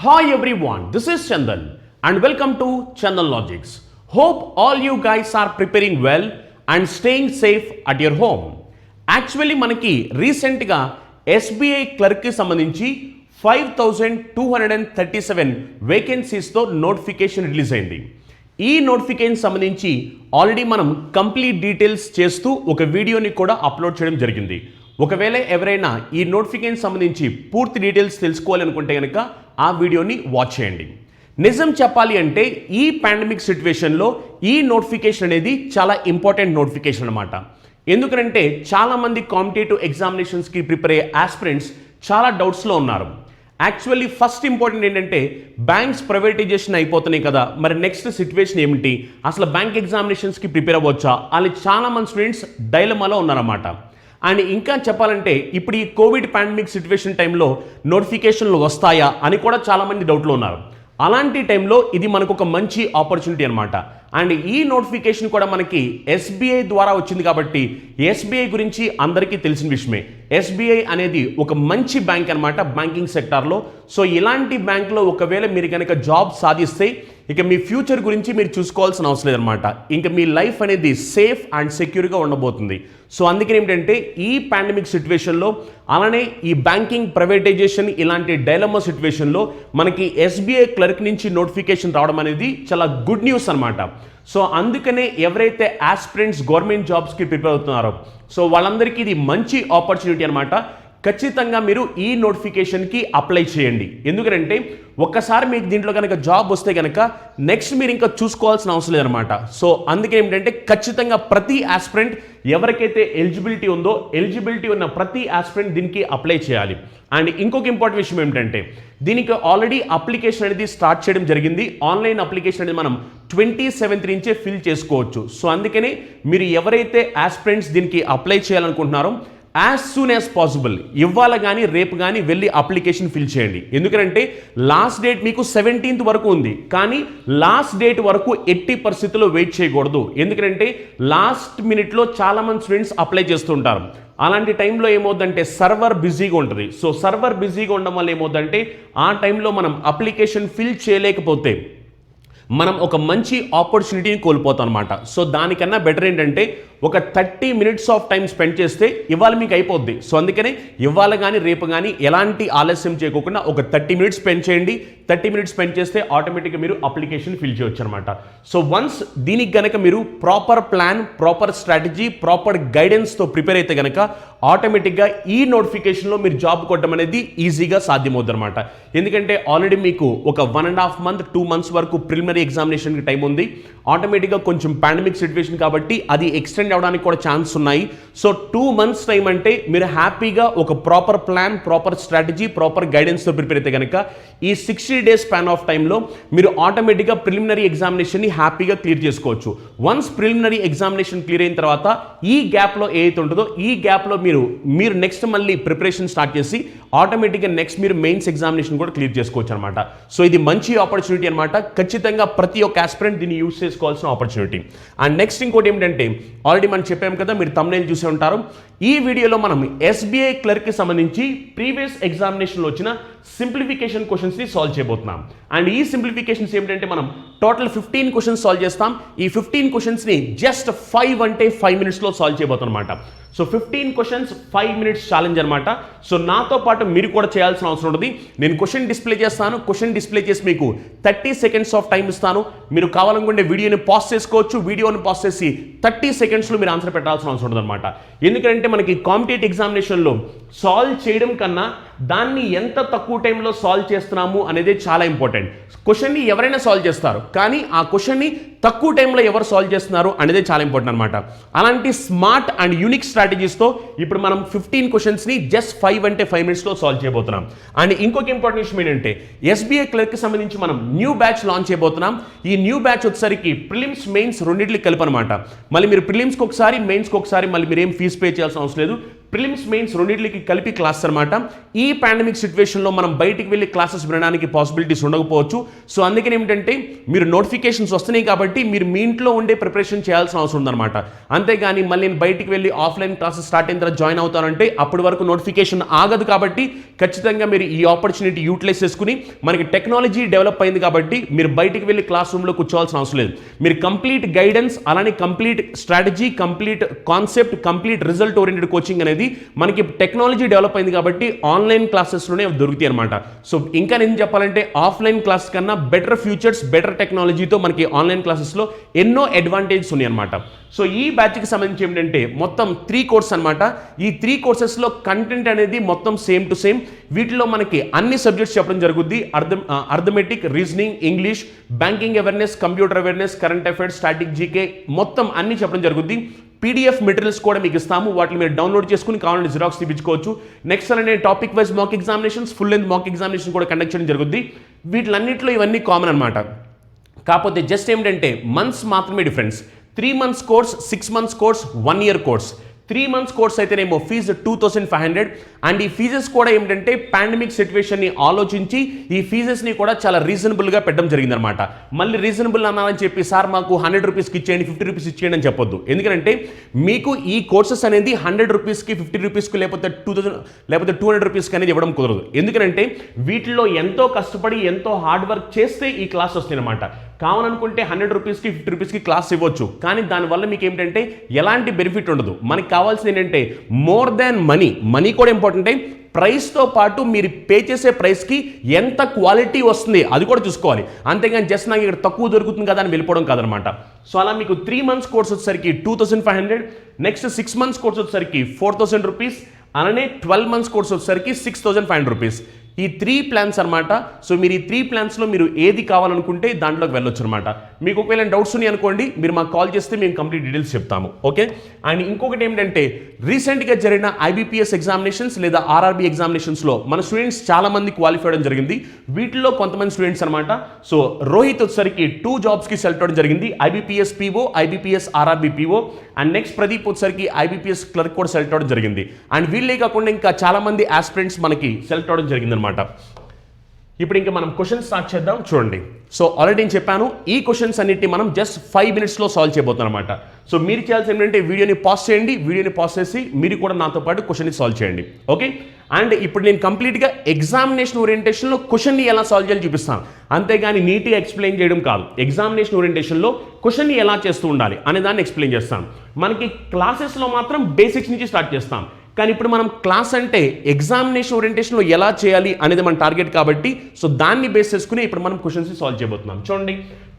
Hi everyone, this is Chandan and welcome to Chandan Logics. Hope all you guys are preparing well and staying safe at your home. Actually మనకి రీసెంట్గా SBI క్లర్క్కి సంబంధించి 5237 వేకెన్సీస్తో notification release అయింది. ఈ notification సంబంధించి already మనం complete details చేస్తూ ఒక వీడియోని కూడా అప్లోడ్ చేయడం జరిగింది. ఒకవేళ ఎవరైనా ఈ నోటిఫికేషన్ సంబంధించి పూర్తి డీటెయిల్స్ తెలుసుకోవాలనుకుంటే కనుక ఆ వీడియోని వాచ్ చేయండి. నిజం చెప్పాలి అంటే ఈ పాండమిక్ సిచ్యువేషన్లో ఈ నోటిఫికేషన్ అనేది చాలా ఇంపార్టెంట్ నోటిఫికేషన్ అనమాట. ఎందుకంటే చాలామంది కాంపిటేటివ్ ఎగ్జామినేషన్స్కి ప్రిపేర్ అయ్యే ఆస్పిరెంట్స్ చాలా డౌట్స్లో ఉన్నారు. యాక్చువల్లీ ఫస్ట్ ఇంపార్టెంట్ ఏంటంటే బ్యాంక్స్ ప్రైవేటైజేషన్ అయిపోతున్నాయి కదా, మరి నెక్స్ట్ సిచ్యువేషన్ ఏమిటి, అసలు బ్యాంక్ ఎగ్జామినేషన్స్కి ప్రిపేర్ అవ్వచ్చా అని చాలామంది స్టూడెంట్స్ డైలమాలో ఉన్నారన్నమాట. అండ్ ఇంకా చెప్పాలంటే ఇప్పుడు ఈ కోవిడ్ పాండమిక్ సిచ్యువేషన్ టైంలో నోటిఫికేషన్లు వస్తాయా అని కూడా చాలామంది డౌట్లో ఉన్నారు. అలాంటి టైంలో ఇది మనకు ఒక మంచి ఆపర్చునిటీ అనమాట. అండ్ ఈ నోటిఫికేషన్ కూడా మనకి SBI ద్వారా వచ్చింది కాబట్టి SBI గురించి అందరికీ తెలిసిన విషయమే. SBI అనేది ఒక మంచి బ్యాంక్ అనమాట బ్యాంకింగ్ సెక్టార్లో. సో ఇలాంటి బ్యాంక్లో ఒకవేళ మీరు కనుక జాబ్ సాధిస్తే ఇక మీ ఫ్యూచర్ గురించి మీరు చూసుకోవాల్సిన అవసరం లేదనమాట. ఇంకా మీ లైఫ్ అనేది సేఫ్ అండ్ సెక్యూర్గా ఉండబోతుంది. సో అందుకని ఏంటంటే ఈ పాండమిక్ సిచ్యువేషన్లో అలానే ఈ బ్యాంకింగ్ ప్రైవేటైజేషన్ ఇలాంటి డైలమా సిచ్యువేషన్లో మనకి SBI క్లర్క్ నుంచి నోటిఫికేషన్ రావడం అనేది చాలా గుడ్ న్యూస్ అనమాట. సో అందుకనే ఎవరైతే ఆస్పిరెంట్స్ గవర్నమెంట్ జాబ్స్కి ప్రిపేర్ అవుతున్నారో సో వాళ్ళందరికీ ఇది మంచి ఆపర్చునిటీ అనమాట. ఖచ్చితంగా మీరు ఈ నోటిఫికేషన్కి అప్లై చేయండి. ఎందుకంటే ఒక్కసారి మీకు దీంట్లో కనుక జాబ్ వస్తే కనుక నెక్స్ట్ మీరు ఇంకా చూసుకోవాల్సిన అవసరం లేదనమాట. సో అందుకే ఏంటంటే ఖచ్చితంగా ప్రతి ఆస్పిరెంట్ ఎవరికైతే ఎలిజిబిలిటీ ఉందో ఎలిజిబిలిటీ ఉన్న ప్రతి ఆస్పిరెంట్ దీనికి అప్లై చేయాలి. అండ్ ఇంకొక ఇంపార్టెంట్ విషయం ఏమిటంటే దీనికి ఆల్రెడీ అప్లికేషన్ అనేది స్టార్ట్ చేయడం జరిగింది. ఆన్లైన్ అప్లికేషన్ అనేది మనం 27th నుంచే ఫిల్ చేసుకోవచ్చు. సో అందుకనే మీరు ఎవరైతే ఆస్పిరెంట్స్ దీనికి అప్లై చేయాలనుకుంటున్నారో యాజ్ సూన్ యాజ్ పాసిబుల్ ఇవాళ కానీ రేపు కానీ వెళ్ళి అప్లికేషన్ ఫిల్ చేయండి. ఎందుకంటే లాస్ట్ డేట్ మీకు 17th వరకు ఉంది, కానీ లాస్ట్ డేట్ వరకు ఎట్టి పరిస్థితుల్లో వెయిట్ చేయకూడదు. ఎందుకంటే లాస్ట్ మినిట్లో చాలామంది స్టూడెంట్స్ అప్లై చేస్తుంటారు. అలాంటి టైంలో ఏమవుతుందంటే సర్వర్ బిజీగా ఉంటుంది. సో సర్వర్ బిజీగా ఉండడం వల్ల ఏమవుతుందంటే ఆ టైంలో మనం అప్లికేషన్ ఫిల్ చేయలేకపోతే మనం ఒక మంచి ఆపర్చునిటీని కోల్పోతాం అనమాట. సో దానికన్నా బెటర్ ఏంటంటే ఒక 30 minutes ఆఫ్ టైం స్పెండ్ చేస్తే ఇవాళ మీకు అయిపోద్ది. సో అందుకనే ఇవాళ కానీ రేపు కానీ ఎలాంటి ఆలస్యం చేయకుండా ఒక 30 minutes స్పెండ్ చేయండి. 30 minutes స్పెండ్ చేస్తే ఆటోమేటిక్గా మీరు అప్లికేషన్ ఫిల్ చేయొచ్చు అనమాట. సో వన్స్ దీనికి గనక మీరు proper plan, proper strategy, proper గైడెన్స్తో ప్రిపేర్ అయితే కనుక ఆటోమేటిక్గా ఈ నోటిఫికేషన్లో మీరు జాబ్ కొట్టడం అనేది ఈజీగా సాధ్యమవుతుంది అనమాట. ఎందుకంటే ఆల్రెడీ మీకు ఒక 1.5 month 2 months వరకు ప్రిలిమినరీ ఎగ్జామినేషన్కి టైం ఉంది. ఆటోమేటిక్గా కొంచెం పాండమిక్ సిచ్యువేషన్ కాబట్టి అది ఎక్స్టెండ్ అవడానికి కూడా ఛాన్స్ ఉన్నాయి. సో 2 months టైం అంటే మీరు హ్యాపీగా ఒక proper plan, proper strategy, proper గైడెన్స్తో ప్రిపేర్ అయితే కనుక ఈ 60 days స్పాన్ ఆఫ్ టైంలో మీరు ఆటోమేటిక్గా ప్రిలిమినరీ ఎగ్జామినేషన్ని హ్యాపీగా క్లియర్ చేసుకోవచ్చు. వన్స్ ప్రిలిమినరీ ఎగ్జామినేషన్ క్లియర్ అయిన తర్వాత ఈ గ్యాప్లో ఏదైతే ఉంటుందో ఈ గ్యాప్లో మీరు నెక్స్ట్ మళ్ళీ ప్రిపరేషన్ స్టార్ట్ చేసి ఆటోమేటిక్గా నెక్స్ట్ మీరు మెయిన్స్ ఎగ్జామినేషన్ కూడా క్లియర్ చేసుకోవచ్చు అనమాట. సో ఇది మంచి ఆపర్చునిటీ అనమాట. ఖచ్చితంగా ప్రతి ఒక్క ఆస్పిరెంట్ దీన్ని యూజ్ చేసుకోవాల్సిన ఆపర్చునిటీ. అండ్ నెక్స్ట్ ఇంకోటి ఏమిటంటే ఆల్రెడీ మనం చెప్పాం కదా, మీరు thumbnail చూసే ఉంటారు. ఈ వీడియోలో మనం SBI క్లర్క్కి సంబంధించి ప్రీవియస్ ఎగ్జామినేషన్లో వచ్చిన సింప్లిఫికేషన్ క్వశ్చన్స్ని సాల్వ్ చేయబోతున్నాం. అండ్ ఈ సింప్లిఫికేషన్స్ ఏమిటంటే మనం టోటల్ 15 క్వశ్చన్స్ సాల్వ్ చేస్తాం. ఈ 15 క్వశ్చన్స్ని జస్ట్ 5 minutesలో సాల్వ్ చేయబోతాం అనమాట. సో 15 questions 5 minutes ఛాలెంజ్ అనమాట. సో నాతో పాటు మీరు కూడా చేయాల్సిన అవసరం ఉంటుంది. నేను క్వశ్చన్ డిస్ప్లే చేస్తాను. క్వశ్చన్ డిస్ప్లే చేసి మీకు 30 seconds ఆఫ్ టైం ఇస్తాను. మీరు కావాలనుకుంటే వీడియోని పాజ్ చేసుకోవచ్చు. వీడియోని పాజ్ చేసి 30 secondsలో మీరు ఆన్సర్ పెట్టాల్సిన అవసరం ఉంటుంది అనమాట. ఎందుకంటే మనకి కాంపిటేటివ్ ఎగ్జామినేషన్లో సాల్వ్ చేయడం కన్నా దాన్ని ఎంత తక్కువ టైంలో సాల్వ్ చేస్తున్నాము అనేది చాలా ఇంపార్టెంట్. క్వశ్చన్ని ఎవరైనా సాల్వ్ చేస్తారు, కానీ ఆ క్వశ్చన్ని తక్కువ టైంలో ఎవరు సాల్వ్ చేస్తున్నారు అనేది చాలా ఇంపార్టెంట్ అనమాట. అలాంటి స్మార్ట్ అండ్ యూనిక్ స్ట్రాటజీస్తో ఇప్పుడు మనం 15 క్వశ్చన్స్ని జస్ట్ 5 minutesలో సాల్వ్ చేయబోతున్నాం. అండ్ ఇంకొక ఇంపార్టెంట్ విషయం ఏంటంటే SBI క్లర్క్కి సంబంధించి మనం న్యూ బ్యాచ్ లాంచ్ చేయబోతున్నాం. ఈ న్యూ బ్యాచ్ వచ్చేసరికి ప్రిలిమ్స్ మెయిన్స్ రెండింటికి కలిపి అనమాట. మళ్ళీ మీరు ప్రిలిమ్స్కి ఒకసారి, మెయిన్స్కి ఒకసారి మళ్ళీ మీరు ఏం ఫీజు పే చేయాల్సిన అవసరం లేదు. ప్రిలిమ్స్ మెయిన్స్ రెండింటికి కలిపి క్లాస్ అనమాట. ఈ పాండమిక్ సిచ్యువేషన్లో మనం బయటికి వెళ్ళి క్లాసెస్ వినడానికి పాసిబిలిటీస్ ఉండకపోవచ్చు. సో అందుకని ఏమిటంటే మీరు నోటిఫికేషన్స్ వస్తున్నాయి కాబట్టి మీరు మీ ఇంట్లో ఉండే ప్రిపరేషన్ చేయాల్సిన అవసరం ఉందన్నమాట. అంతేగాని మళ్ళీ నేను బయటికి వెళ్ళి ఆఫ్లైన్ క్లాసెస్ స్టార్ట్ అయిన తర్వాత జాయిన్ అవుతానంటే అప్పటి వరకు నోటిఫికేషన్ ఆగదు. కాబట్టి ఖచ్చితంగా మీరు ఈ ఆపర్చునిటీ యూటిలైజ్ చేసుకుని, మనకి టెక్నాలజీ డెవలప్ అయింది కాబట్టి మీరు బయటికి వెళ్ళి క్లాస్ రూమ్లో కూర్చోవాల్సిన అవసరం లేదు. మీరు కంప్లీట్ గైడెన్స్, అలానే complete strategy, complete concept, complete result oriented coaching అనేది మనకి టెక్నాలజీ డెవలప్ అయింది కాబట్టి ఆన్లైన్ క్లాసెస్లోనే దొరుకుతాయి అనమాట. సో ఇంకా నేను చెప్పాలంటే ఆఫ్లైన్ క్లాస్ కన్నా బెటర్ ఫ్యూచర్స్, బెటర్ టెక్నాలజీతో మనకి ఆన్లైన్ క్లాసెస్లో ఎన్నో అడ్వాంటేజెస్ ఉన్నాయి అనమాట. సో ఈ బ్యాచ్కి సంబంధించి ఏంటంటే మొత్తం 3 కోర్స్ అనమాట. ఈ 3 కోర్సెస్లో కంటెంట్ అనేది మొత్తం సేమ్ టు సేమ్. వీటిలో మనకి అన్ని సబ్జెక్ట్స్ చెప్పడం జరుగుద్ది. Arithmetic, reasoning, English, banking awareness, computer awareness, current affairs, static GK మొత్తం అన్ని చెప్పడం జరుగుద్ది. పీడిఎఫ్ మెటీరియల్స్ కూడా మీకు ఇస్తాము. వాటిని మీరు డౌన్లోడ్ చేసుకుని కావాలంటే జిరాక్స్ తీపించుకోవచ్చు. నెక్స్ట్ అలానే topic wise mock examinations, full length mock examination కూడా కండక్ట్ చేయడం జరుగుద్ది. వీటిలన్నింటిలో ఇవన్నీ కామన్ అనమాట. కాకపోతే జస్ట్ ఏమిటంటే మంత్స్ మాత్రమే difference. 3 months course, 6 months course, 1 year course. 3 months course అయితేనేమో ఫీజు 2500. అండ్ ఈ ఫీజెస్ కూడా ఏమిటంటే పాండమిక్ సిచ్యువేషన్ని ఆలోచించి ఈ ఫీజెస్ని కూడా చాలా రీజనబుల్గా పెట్టడం జరిగిందనమాట. మళ్ళీ రీజనబుల్ అన్నారని చెప్పి సార్ మాకు 100 రూపీస్కి ఇచ్చేయండి, 50 రూపీస్ ఇచ్చేయండి అని చెప్పొద్దు. ఎందుకంటే మీకు ఈ కోర్సెస్ అనేది 100 రూపీస్కి, 50 రూపీస్కి, లేకపోతే 2000 లేకపోతే 200 రూపీస్కి అనేది ఇవ్వడం కుదరదు. ఎందుకంటే వీటిలో ఎంతో కష్టపడి ఎంతో హార్డ్ వర్క్ చేస్తే ఈ క్లాస్ వస్తాయి అనమాట. కావాలనుకుంటే 100 రూపీస్కి, 50 రూపీస్కి క్లాస్ ఇవ్వచ్చు, కానీ దానివల్ల మీకు ఏమిటంటే ఎలాంటి బెనిఫిట్ ఉండదు. మనకి కావాల్సింది ఏంటంటే మోర్ దాన్ మనీ కూడా ఇంపార్టెంటే. ప్రైస్తో పాటు మీరు పే చేసే ప్రైస్కి ఎంత క్వాలిటీ వస్తుంది అది కూడా చూసుకోవాలి. అంతేగాని జస్ట్ నాకు ఇక్కడ తక్కువ దొరుకుతుంది కదా అని వెళ్ళిపోవడం కాదనమాట. సో అలా మీకు 3 months కోర్స్ వచ్చేసరికి 2500, నెక్స్ట్ 6 months కోర్స్ వచ్చేసరికి 4000 రూపీస్, అలానే 12 months కోర్స్ వచ్చేసరికి 6500 రూపీస్. ఈ 3 ప్లాన్స్ అనమాట. సో మీరు ఈ 3 ప్లాన్స్లో మీరు ఏది కావాలనుకుంటే దాంట్లోకి వెళ్ళొచ్చు అనమాట. మీకు ఒకవేళ డౌట్స్ ఉన్నాయి అనుకోండి, మీరు మాకు కాల్ చేస్తే మేము కంప్లీట్ డీటెయిల్స్ చెప్తాము. ఓకే. అండ్ ఇంకొకటి ఏంటంటే రీసెంట్గా జరిగిన ఐబీపీఎస్ ఎగ్జామినేషన్స్ లేదా ఆర్ఆర్బీ ఎగ్జామినేషన్స్లో మన స్టూడెంట్స్ చాలామంది క్వాలిఫై అవ్వడం జరిగింది. వీటిలో కొంతమంది స్టూడెంట్స్ అనమాట. సో రోహిత్ వచ్చేసరికి 2 jobsకి సెలెక్ట్ అవ్వడం జరిగింది. IBPS PO, IBPS RRB PO. And next Pradeep వచ్చేసరికి ఐబీపీఎస్ క్లర్క్ కూడా సెలెక్ట్ అవ్వడం జరిగింది. అండ్ వీళ్ళే కాకుండా ఇంకా చాలామంది ఆస్పిరెంట్స్ మనకి సెలెక్ట్ అవ్వడం జరిగింది అనమాట. ఇప్పుడు ఇంకా మనం క్వశ్చన్స్ స్టార్ట్ చేద్దాం. చూడండి, సో ఆల్రెడీ నేను చెప్పాను ఈ క్వశ్చన్స్ అన్నిటిని మనం జస్ట్ 5 minutesలో సాల్వ్ చేయబోతున్నాం అనమాట. సో మీరు చేయాల్సింది ఏంటంటే వీడియోని పాజ్ చేయండి, వీడియోని పాజ్ చేసి మీరు కూడా నాతో పాటు క్వశ్చన్ని సాల్వ్ చేయండి. ఓకే. అండ్ ఇప్పుడు నేను కంప్లీట్గా ఎగ్జామినేషన్ ఓరియంటేషన్లో క్వశ్చన్ని ఎలా సాల్వ్ చేయాలో చూపిస్తాను, అంతేగాని నీట్గా ఎక్స్ప్లెయిన్ చేయడం కాదు. ఎగ్జామినేషన్ ఓరియంటేషన్లో క్వశ్చన్ని ఎలా చేస్తూ ఉండాలి అనే దాన్ని ఎక్స్ప్లెయిన్ చేస్తాను. మనకి క్లాసెస్లో మాత్రం బేసిక్స్ నుంచి స్టార్ట్ చేస్తాం, కానీ ఇప్పుడు మనం క్లాస్ అంటే ఎగ్జామినేషన్ ఓరియంటేషన్లో ఎలా చేయాలి అనేది మన టార్గెట్ కాబట్టి సో దాన్ని బేస్ చేసుకుని ఇప్పుడు మనం క్వశ్చన్స్ సాల్వ్ చేయబోతున్నాం. చూడండి,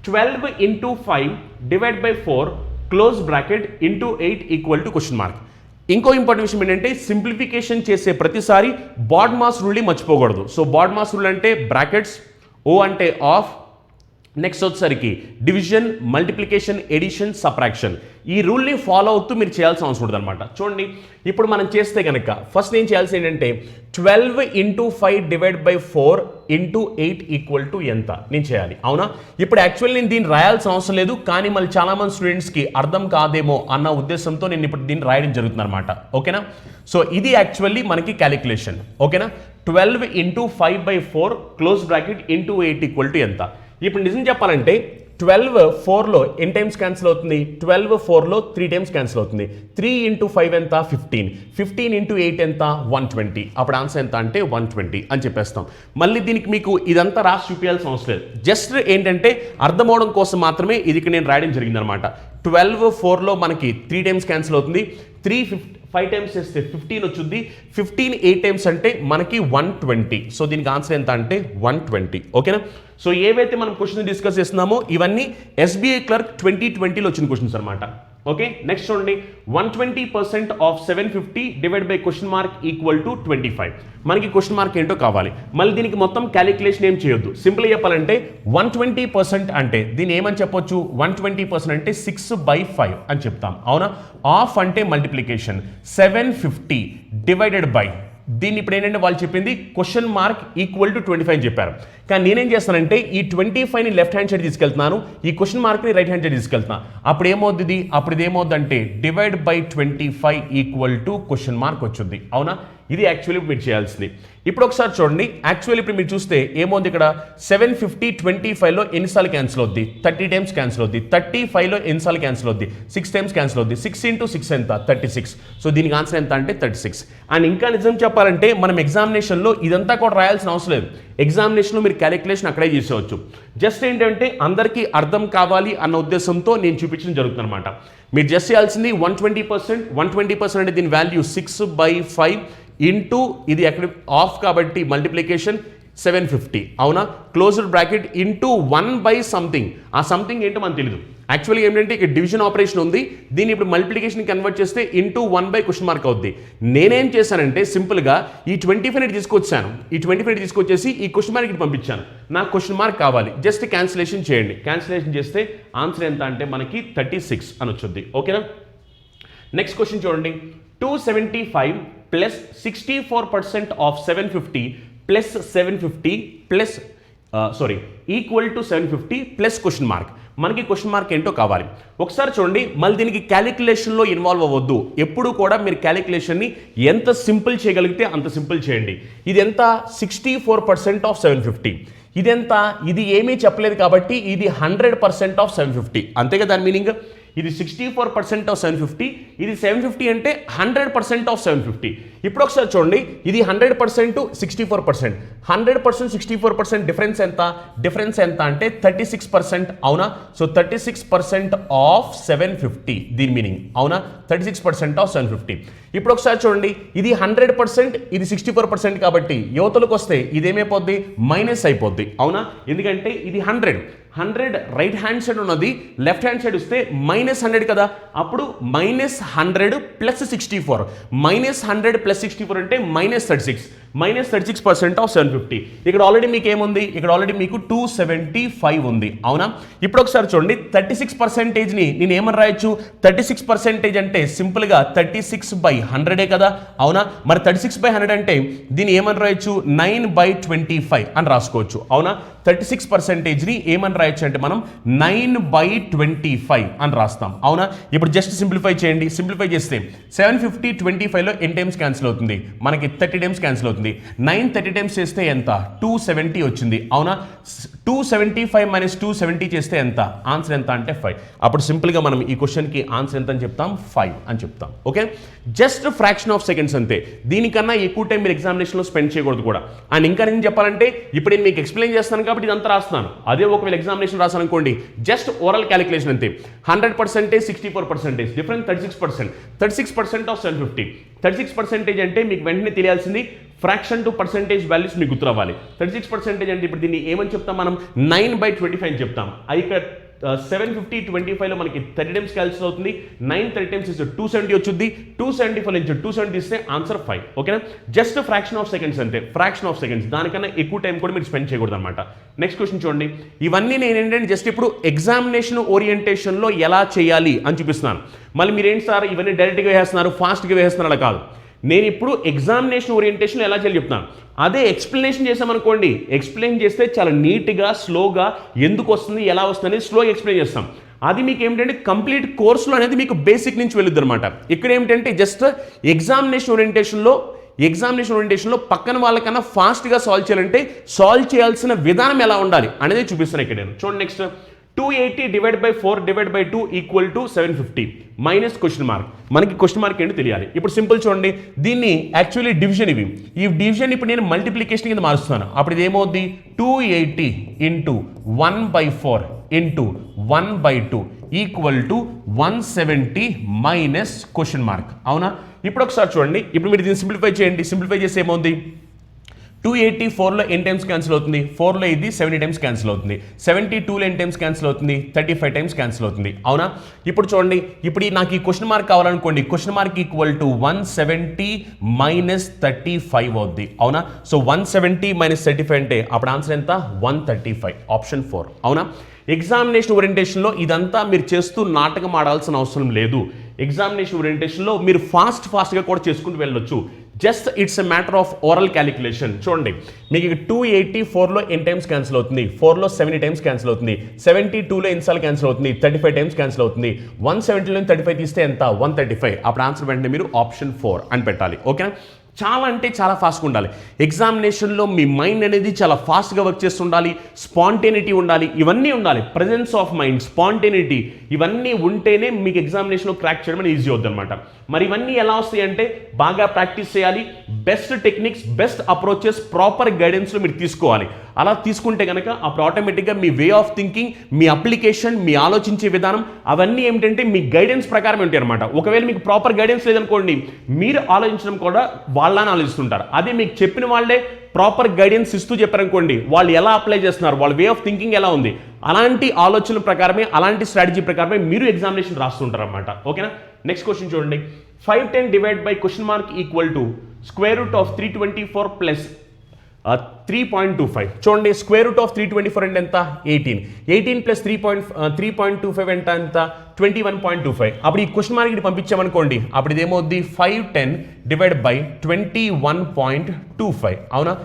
12 into 5 divided by 4 close bracket into 8 equal to question mark. ఇంకో ఇంపార్టెంట్ విషయం ఏంటంటే సింప్లిఫికేషన్ చేసే ప్రతిసారి బాడ్ మాస్ రూల్ని మర్చిపోకూడదు. సో బాడ్ మాస్ రూల్ అంటే బ్రాకెట్స్, ఓ అంటే ఆఫ్, నెక్స్ట్ వచ్చేసరికి డివిజన్, మల్టిప్లికేషన్, ఎడిషన్, సబ్ట్రాక్షన్. ఈ రూల్ని ఫాలో అవుతూ మీరు చేయాల్సిన అవసరం ఉంటుంది అనమాట. చూడండి, ఇప్పుడు మనం చేస్తే కనుక ఫస్ట్ నేను చేయాల్సి ఏంటంటే 12 into 5 divided by 4 into 8 equal to ఎంత నేను చేయాలి. అవునా? ఇప్పుడు యాక్చువల్లీ నేను దీన్ని రాయాల్సిన అవసరం లేదు, కానీ మళ్ళీ చాలామంది స్టూడెంట్స్కి అర్థం కాదేమో అన్న ఉద్దేశంతో నేను ఇప్పుడు దీన్ని రాయడం జరుగుతుంది అనమాట. ఓకేనా? సో ఇది యాక్చువల్లీ మనకి క్యాలిక్యులేషన్. ఓకేనా? 12 into 5 by 4 close bracket into 8 equal to ఎంత. ఇప్పుడు నిజం చెప్పాలంటే 12 4లో ఎన్ని టైమ్స్ క్యాన్సిల్ అవుతుంది? 12 4లో 3 టైమ్స్ క్యాన్సిల్ అవుతుంది. 3 into 5 ఎంత? 15. 15 into 8 ఎంత? 120. అప్పుడు ఆన్సర్ ఎంత అంటే 120 అని చెప్పేస్తాం. మళ్ళీ దీనికి మీకు ఇదంతా రాసి చూపించాల్సిన అవసరం లేదు, జస్ట్ ఏంటంటే అర్థం అవడం కోసం మాత్రమే ఇది నేను రాయడం జరిగింది అనమాట. 12 4లో మనకి 3 టైమ్స్ క్యాన్సిల్ అవుతుంది. 5 టైమ్స్ చేస్తే 15 వచ్చుద్ది. 15 8 టైమ్స్ అంటే మనకి 120. సో దీనికి ఆన్సర్ ఎంత అంటే 120. ఓకేనా? సో ఏవైతే మనం క్వశ్చన్ డిస్కస్ చేస్తున్నామో ఇవన్నీ ఎస్బీఐ క్లర్క్ 2020లో వచ్చిన క్వశ్చన్స్ అనమాట. ఓకే. నెక్స్ట్ చూడండి, 120% of 750 divide by question mark equal to 25. మనకి క్వశ్చన్ మార్క్ ఏంటో కావాలి. మళ్ళీ దీనికి మొత్తం క్యాలిక్యులేషన్ ఏం చేయొద్దు. సింపుల్గా చెప్పాలంటే 120% అంటే దీన్ని ఏమని చెప్పొచ్చు? 120% అంటే 6/5 అని చెప్తాం. అవునా? ఆఫ్ అంటే మల్టిప్లికేషన్. 750 డివైడెడ్ బై దీన్ని ఇప్పుడు ఏంటంటే వాళ్ళు చెప్పింది క్వశ్చన్ మార్క్ ఈక్వల్ టు 25 అని చెప్పారు. కానీ నేనేం చేస్తానంటే ఈ 25ని లెఫ్ట్ హ్యాండ్ సైడ్ తీసుకెళ్తున్నాను, ఈ క్వశ్చన్ మార్క్ని రైట్ హ్యాండ్ సైడ్ తీసుకెళ్తున్నాను. అప్పుడు ఏమవుతుంది, అప్పుడు ఇది ఏమవుతుందంటే divide by 25 equal to question mark వచ్చింది. అవునా, ఇది యాక్చువల్లీ మీరు చేయాల్సింది. ఇప్పుడు ఒకసారి చూడండి, యాక్చువల్లీ ఇప్పుడు మీరు చూస్తే ఏమవుతుంది, ఇక్కడ 750 25లో ఎన్నిసార్లు క్యాన్సిల్ అవుద్ది, 30 టైమ్స్ క్యాన్సిల్ అవుద్ది. 35లో ఎన్నిసార్లు క్యాన్సిల్ అవుద్ది, 6 టైమ్స్ క్యాన్సిల్ అవుద్ది. 6 × 6 ఎంత, 36. సో దీనికి ఆన్సర్ ఎంత అంటే 36. అండ్ ఇంకా నిజం చెప్పాలంటే మనం ఎగ్జామినేషన్లో ఇదంతా కూడా రాయాల్సిన అవసరం లేదు. ఎగ్జామినేషన్లో మీరు క్యాలిక్యులేషన్ అక్కడే చేసేవచ్చు. జస్ట్ ఏంటంటే అందరికీ అర్థం కావాలి అన్న ఉద్దేశంతో నేను చూపించడం జరుగుతుంది అనమాట. మీరు జస్ట్ చేయాల్సింది 120% అంటే దీని వాల్యూ 6/5 ఇంటూ ఇది ఎక్కడ ఆఫ్ కాబట్టి మల్టిప్లికేషన్ 750. అవునా, క్లోజ్డ్ బ్రాకెట్ ఇంటూ 1/something. ఆ సంథింగ్ ఏంటో మనకు తెలియదు. యాక్చువల్లీ ఏంటంటే ఇక్కడ డివిజన్ ఆపరేషన్ ఉంది, దీన్ని ఇప్పుడు మల్టిప్లికేషన్ కన్వర్ట్ చేస్తే ఇంటూ 1/క్వశ్చన్ అవుద్ది. నేనేం చేశానంటే సింపుల్గా ఈ 25 తీసుకొచ్చాను, ఈ 25 తీసుకొచ్చేసి ఈ క్వశ్చన్ మార్క్ పంపించాను. నాకు క్వశ్చన్ మార్క్ కావాలి, జస్ట్ క్యాన్సిలేషన్ చేయండి. క్యాన్సిలేషన్ చేస్తే ఆన్సర్ ఎంత అంటే మనకి 36 అని వచ్చింది. ఓకేనా, నెక్స్ట్ క్వశ్చన్ చూడండి. 275 plus 64% of 750 plus 750 plus equal to 750 plus question mark. మనకి క్వశ్చన్ మార్క్ ఏంటో కావాలి. ఒకసారి చూడండి, మళ్ళీ దీనికి క్యాలిక్యులేషన్లో ఇన్వాల్వ్ అవ్వద్దు. ఎప్పుడు కూడా మీరు క్యాలిక్యులేషన్ని ఎంత సింపుల్ చేయగలిగితే అంత సింపుల్ చేయండి. ఇది ఎంత, 64% ఆఫ్ 750. ఇదెంత, ఇది ఏమీ చెప్పలేదు కాబట్టి ఇది 100% ఆఫ్ 750. అంతేగా దాని మీనింగ్. ఇది 64% ఆఫ్ 750, ఇది 750 అంటే 100% ఆఫ్ 750. ఇప్పుడు ఒకసారి చూడండి, ఇది 100% 64%. 100% 64% డిఫరెన్స్ ఎంత అంటే 36%. అవునా, సో 36% ఆఫ్ 750 దీని మీనింగ్. అవునా, 36% ఆఫ్ 750. ఇప్పుడు ఒకసారి చూడండి, ఇది 100%, ఇది 64% కాబట్టి యువతలకు వస్తే ఇదేమైపోద్ది, మైనస్ అయిపోద్ది. అవునా, ఎందుకంటే ఇది 100 రైట్ హ్యాండ్ సైడ్ ఉన్నది, లెఫ్ట్ హ్యాండ్ సైడ్ వస్తే -100 కదా. అప్పుడు -100 ప్లస్ 64, -100 ప్లస్ 64 అంటే -36. -36% ఆఫ్ 750. ఇక్కడ ఆల్రెడీ మీకు ఏముంది, ఇక్కడ ఆల్రెడీ మీకు 275 ఉంది. అవునా, ఇప్పుడు ఒకసారి చూడండి, 36%ని నేను ఏమని రాయొచ్చు, 36% అంటే సింపుల్గా 36/100 కదా. అవునా, మరి 36/100 అంటే దీన్ని ఏమని రాయొచ్చు, 9/25 అని రాసుకోవచ్చు. అవునా, 36%ని ఏమని రాయొచ్చు అంటే మనం 9/25 అని రాస్తాం. అవునా, ఇప్పుడు జస్ట్ సింప్లిఫై చేయండి. సింప్లిఫై చేస్తే 750 25లో ఎన్ని టైమ్స్ క్యాన్సిల్ అవుతుంది, మనకి 30 టైమ్స్ క్యాన్సిల్ అవుతుంది. 9 30 టైమ్స్ చేస్తే ఎంత, 270 వచ్చింది. అవునా, 275 మైనస్ 270 చేస్తే ఎంత, ఆన్సర్ ఎంత అంటే 5. అప్పుడు సింపుల్గా మనం ఈ క్వశ్చన్కి ఆన్సర్ ఎంత అని చెప్తాం, 5 అని చెప్తాం. Okay, just fraction of seconds అంతే. దీనికన్నా ఎక్కువ టైం మీరు ఎగ్జామినేషన్లో స్పెండ్ చేయకూడదు కూడా. అండ్ ఇంకా నేను చెప్పాలంటే ఇప్పుడు నేను మీకు ఎక్స్ప్లెయిన్ చేస్తాను కాబట్టి ఇదంతా రాస్తున్నాను. అదే ఒకవేళ ఎగ్జామినేషన్ రాసాను అనుకోండి, జస్ట్ ఓరల్ క్యాలిక్యులేషన్ అంతే. 100% 64%, డిఫరెన్స్ 36%. 36% ఆఫ్ 750. 36% అంటే మీకు వెంటనే తెలియాల్సింది ఫ్రాక్షన్ టు పర్సెంటేజ్ వాల్యూస్ మీకు గుర్తు రావాలి. 36% అంటే ఇప్పుడు దీన్ని ఏమని చెప్తాం మనం, 9/25 అని చెప్తాం. అది ఇక్కడ 750 25లో మనకి 30 టైమ్స్ క్యాన్సిల్ అవుతుంది. 9 30 టైమ్స్ ఇస్తే 270 వచ్చింది. 275 నుంచి 270 ఇస్తే ఆన్సర్ 5. ఓకేనా, జస్ట్ ఫ్రాక్షన్ ఆఫ్ సెకండ్స్ అంతే, ఫ్రాక్షన్ ఆఫ్ సెకండ్స్. దానికన్నా ఎక్కువ టైం కూడా మీరు స్పెండ్ చేయకూడదు అనమాట. నెక్స్ట్ క్వశ్చన్ చూడండి. ఇవన్నీ నేను ఏంటంటే జస్ట్ ఇప్పుడు ఎగ్జామినేషన్ ఓరియంటేషన్లో ఎలా చేయాలి అని చూపిస్తున్నాను. మళ్ళీ మీరేంటి సార్ ఇవన్నీ డైరెక్ట్గా వేస్తున్నారు, ఫాస్ట్గా వేస్తున్నారు, అలా కాదు. నేను ఇప్పుడు ఎగ్జామినేషన్ ఓరియంటేషన్ ఎలా చేయాలి చెప్తాను. అదే ఎక్స్ప్లెనేషన్ చేసామనుకోండి, ఎక్స్ప్లెయిన్ చేస్తే చాలా నీట్గా స్లోగా ఎందుకు వస్తుంది, ఎలా వస్తుంది అనేది స్లోగా ఎక్స్ప్లెయిన్ చేస్తాం. అది మీకు ఏమిటంటే కంప్లీట్ కోర్సులో అనేది మీకు బేసిక్ నుంచి వెళ్ళొద్దు అనమాట. ఇక్కడ ఏమిటంటే జస్ట్ ఎగ్జామినేషన్ ఓరియంటేషన్లో పక్కన వాళ్ళకన్నా ఫాస్ట్గా సాల్వ్ చేయాలంటే సాల్వ్ చేయాల్సిన విధానం ఎలా ఉండాలి అనేది చూపిస్తాను ఇక్కడ నేను. చూడండి, next 280 divide by 4 divide by 2 equal to 750 minus question mark. మనకి క్వశ్చన్ మార్క్ ఏంటో తెలియాలి. ఇప్పుడు సింపుల్ చూడండి, దీన్ని యాక్చువల్లీ డివిజన్ ఈ డివిజన్ ఇప్పుడు నేను మల్టిప్లికేషన్ కింద మారుస్తాను. అప్పుడు ఇది ఏమవుద్ది, 280 into 1/4 into 1/2 equal to 170 minus question mark. అవునా, ఇప్పుడు ఒకసారి చూడండి, ఇప్పుడు మీరు దీన్ని సింప్లిఫై చేయండి. సింప్లిఫై చేస్తే ఏమవుతుంది, 284లో ఎన్ని టైమ్స్ క్యాన్సిల్ అవుతుంది, 4లో ఇది 70 టైమ్స్ క్యాన్సిల్ అవుతుంది. 72లో ఎన్ని టైమ్స్ క్యాన్సిల్ అవుతుంది, 35 టైమ్స్ క్యాన్సిల్ అవుతుంది. అవునా, ఇప్పుడు చూడండి, ఇప్పుడు నాకు ఈ క్వశ్చన్ మార్క్ కావాలనుకోండి, question mark equal to 170 minus 35 అవుద్ది. అవునా, సో 170 మైనస్ 35 అంటే అప్పుడు ఆన్సర్ ఎంత, 135, ఆప్షన్ 4. అవునా, ఎగ్జామినేషన్ ఓరియంటేషన్లో ఇదంతా మీరు చేస్తూ నాటకం ఆడాల్సిన అవసరం లేదు. ఎగ్జామినేషన్ ఓరియంటేషన్లో మీరు ఫాస్ట్గా కూడా చేసుకుంటూ వెళ్ళొచ్చు. Just it's a matter of oral calculation. చూడండి, మీకు 284లో ఎన్ టైమ్స్ క్యాన్సిల్ అవుతుంది, 4లో 70 టైమ్స్ క్యాన్సిల్ అవుతుంది, 72లో ఎన్నిసార్లు క్యాన్సిల్ అవుతుంది, 35 టైమ్స్ క్యాన్సిల్ అవుతుంది, 170లో 35 తీస్తే ఎంత, 135. అప్పుడు ఆన్సర్ వెంటనే మీరు ఆప్షన్ 4 అని పెట్టాలి. ఓకేనా? చాలా అంటే చాలా ఫాస్ట్గా ఉండాలి. ఎగ్జామినేషన్లో మీ మైండ్ అనేది చాలా ఫాస్ట్గా వర్క్ చేస్తుండాలి, స్పాంటేనిటీ ఉండాలి, ఇవన్నీ ఉండాలి. ప్రజెన్స్ ఆఫ్ మైండ్, స్పాంటేనిటీ ఇవన్నీ ఉంటేనే మీకు ఎగ్జామినేషన్లో క్రాక్ చేయడం ఈజీ అవుతుంది అనమాట. మరి ఇవన్నీ ఎలా వస్తాయి అంటే బాగా ప్రాక్టీస్ చేయాలి, best techniques, best approaches, proper గైడెన్స్లో మీరు తీసుకోవాలి. అలా తీసుకుంటే కనుక అప్పుడు ఆటోమేటిక్గా మీ వే ఆఫ్ థింకింగ్, మీ అప్లికేషన్, మీ ఆలోచించే విధానం అవన్నీ ఏమిటంటే మీ గైడెన్స్ ప్రకారం ఉంటాయి అనమాట. ఒకవేళ మీకు ప్రాపర్ గైడెన్స్ లేదనుకోండి, మీరు ఆలోచించడం కూడా వాళ్ళని ఆలోచిస్తుంటారు. అదే మీకు చెప్పిన వాళ్ళే ప్రాపర్ గైడెన్స్ ఇస్తూ చెప్పారనుకోండి, వాళ్ళు ఎలా అప్లై చేస్తున్నారు, వాళ్ళ వే ఆఫ్ థింకింగ్ ఎలా ఉంది, అలాంటి ఆలోచన ప్రకారమే, అలాంటి స్ట్రాటజీ ప్రకారమే మీరు ఎగ్జామినేషన్ రాస్తుంటారు అనమాట. ఓకేనా? నెక్స్ట్ క్వశ్చన్ చూడండి. 510 divide by question mark equal to square root of 324 plus 3.25. చూడండి, స్క్వేర్ రూట్ ఆఫ్ 324 అంటే ఎంత, 18 ప్లస్ 3.25 ఎంత, 21.25. అప్పుడు ఈ క్వశ్చన్ మార్క్ ఇటు పంపించామనుకోండి, అప్పుడు ఇదేమవుద్ది 510 డివైడ్ బై 21.25. అవునా?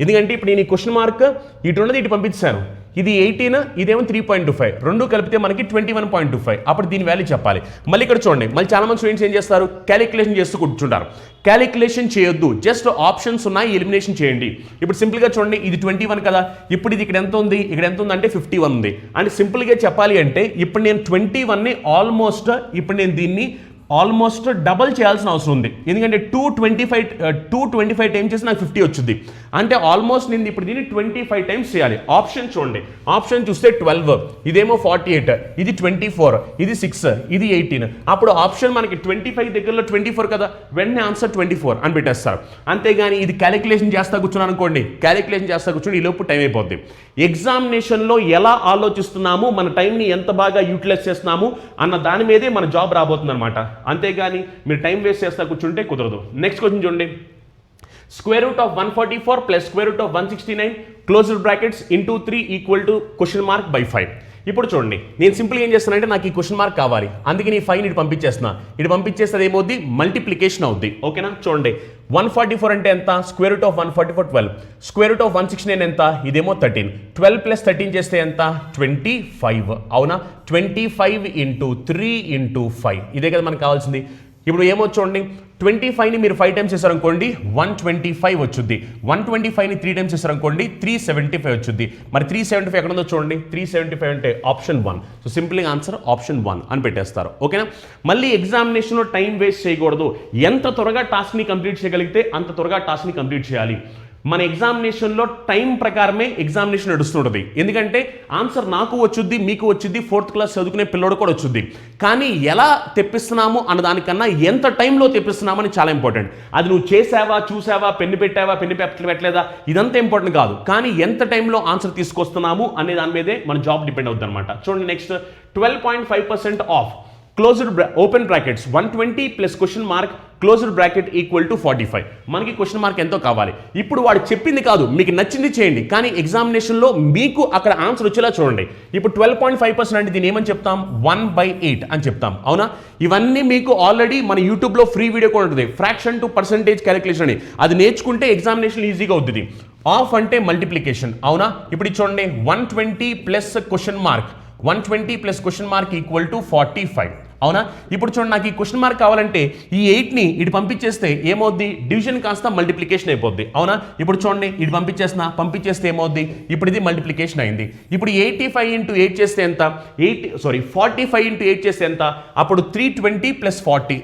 ఎందుకంటే ఇప్పుడు నేను ఈ క్వశ్చన్ మార్క్ ఇటు ఉన్నది ఇటు పంపించాను, ఇది 18, ఇదేమో 3.25, రెండు కలిపితే మనకి 21.25. అప్పుడు దీని వాల్యూ చెప్పాలి. మళ్ళీ ఇక్కడ చూడండి, మళ్ళీ చాలా మంది స్టూడెంట్స్ ఏం చేస్తారు, క్యాలిక్యులేషన్ చేస్తూ కూర్చుంటారు. క్యాలిక్యులేషన్ చేయొద్దు, జస్ట్ ఆప్షన్స్ ఉన్నాయి, ఎలిమినేషన్ చేయండి. ఇప్పుడు సింపుల్గా చూడండి, ఇది 21 కదా, ఇప్పుడు ఇది ఇక్కడ ఎంత ఉంది, ఇక్కడ ఎంత ఉంది అంటే 51 ఉంది. అంటే సింపుల్గా చెప్పాలి అంటే ఇప్పుడు నేను 21ని ఆల్మోస్ట్ ఇప్పుడు నేను దీన్ని ఆల్మోస్ట్ డబల్ చేయాల్సిన అవసరం ఉంది. ఎందుకంటే 225 టైమ్స్ చేసి నాకు 50 వచ్చింది. అంటే ఆల్మోస్ట్ నేను ఇప్పుడు దీన్ని 25 టైమ్స్ చేయాలి. ఆప్షన్ చూడండి, ఆప్షన్ చూస్తే 12, ఇదేమో 48, ఇది 24, ఇది 6, ఇది 18. అప్పుడు ఆప్షన్ మనకి 25 దగ్గరలో 24 కదా, వెంటనే ఆన్సర్ 24 అని పెట్టేస్తారు. అంతేగాని ఇది క్యాలిక్యులేషన్ చేస్తా కూర్చున్నాను అనుకోండి, క్యాలిక్యులేషన్ చేస్తా కూర్చొని ఈ లోపు టైం అయిపోద్ది. ఎగ్జామినేషన్లో ఎలా ఆలోచిస్తున్నాము, మన టైంని ఎంత బాగా యూటిలైజ్ చేస్తున్నాము అన్న దాని మీదే మన జాబ్ రాబోతుంది అనమాట. అంతేగాని మీరు టైం వేస్ట్ చేస్తా కూర్చుంటే కుదరదు. నెక్స్ట్ క్వశ్చన్ చూడండి. Square root of 144 plus square root of 169 closed brackets into 3 equal to question mark by 5. ఇప్పుడు చూడండి, నేను సింపుల్గా ఏం చేస్తానంటే నాకు ఈ క్వశ్చన్ మార్క్ కావాలి, అందుకే నీ 5 ఇటు పంపించేస్తున్నా. ఇటు పంపించేస్తే ఏమవుద్ది, మల్టిప్లికేషన్ అవుద్ది. ఓకేనా? చూడండి, 144 అంటే ఎంత, square root of 144 12, square root of 169 ఎంత, ఇదేమో 13, 12 ప్లస్ 13 చేస్తే ఎంత, 25. అవునా? 25 ఇంటూ 3 ఇంటూ 5, ఇదే కదా మనకు కావాల్సింది. ఇప్పుడు ఏమో చూడండి, 25ని మీరు 5 టైమ్స్ చేశారనుకోండి 125 వచ్చుద్ది, 125ని 3 టైమ్స్ చేశారనుకోండి 375 వచ్చుద్ది. మరి 375 ఎక్కడ ఉందో చూడండి, 375 అంటే ఆప్షన్ 1. సో సింపుల్గా ఆన్సర్ ఆప్షన్ 1 అని పెట్టేస్తారు. ఓకేనా? మళ్ళీ ఎగ్జామినేషన్లో టైం వేస్ట్ చేయకూడదు. ఎంత త్వరగా టాస్క్ని కంప్లీట్ చేయగలిగితే అంత త్వరగా టాస్క్ని కంప్లీట్ చేయాలి. మన ఎగ్జామినేషన్లో టైం ప్రకారమే ఎగ్జామినేషన్ నడుస్తుంటుంది. ఎందుకంటే ఆన్సర్ నాకు వచ్చుద్ది, మీకు వచ్చుద్ది, 4th క్లాస్ చదువుకునే పిల్లోడు కూడా వచ్చుద్ది. కానీ ఎలా తెప్పిస్తున్నాము అన్న దానికన్నా ఎంత టైంలో తెప్పిస్తున్నామని చాలా ఇంపార్టెంట్. అది నువ్వు చేసావా, చూసావా, పెన్ను పెట్టావా, పెన్ను పెట్టలేదా, ఇదంతా ఇంపార్టెంట్ కాదు. కానీ ఎంత టైంలో ఆన్సర్ తీసుకొస్తున్నాము అనే దాని మీదే మన జాబ్ డిపెండ్ అవుతుంది అనమాట. చూడండి, next 12.5% of closed open brackets 120 plus question mark closed bracket equal to 45. మనకి క్వశ్చన్ మార్క్ ఎంతో కావాలి. ఇప్పుడు వాడు చెప్పింది కాదు, మీకు నచ్చింది చేయండి, కానీ ఎగ్జామినేషన్లో మీకు అక్కడ ఆన్సర్ వచ్చేలా చూడండి. ఇప్పుడు 12.5% అంటే దీన్ని ఏమని చెప్తాం, 1/8 అని చెప్తాం. అవునా? ఇవన్నీ మీకు ఆల్రెడీ మన యూట్యూబ్లో ఫ్రీ వీడియో కూడా ఉంటుంది, ఫ్రాక్షన్ టు పర్సంటేజ్ క్యాలిక్యులేషన్ అని. అది నేర్చుకుంటే ఎగ్జామినేషన్ ఈజీగా అవుతుంది. ఆఫ్ అంటే మల్టిప్లికేషన్. అవునా? ఇప్పుడు చూడండి, 120 plus question mark 120 plus question mark equal to 45. అవునా? ఇప్పుడు చూడండి, నాకు ఈ క్వశ్చన్ మార్క్ కావాలంటే ఈ 8ని ఇటు పంపించేస్తే ఏమవుద్ది, డివిజన్ కాస్త మల్టిప్లికేషన్ అయిపోద్ది. అవునా? ఇప్పుడు చూడండి, ఇటు పంపించేస్తే ఏమవుద్ది, ఇప్పుడు ఇది మల్టిప్లికేషన్ అయింది. ఇప్పుడు 85 ఇంటూ 8 చేస్తే ఎంత, 45 ఇంటూ 8 చేస్తే ఎంత, అప్పుడు 320 ప్లస్ 40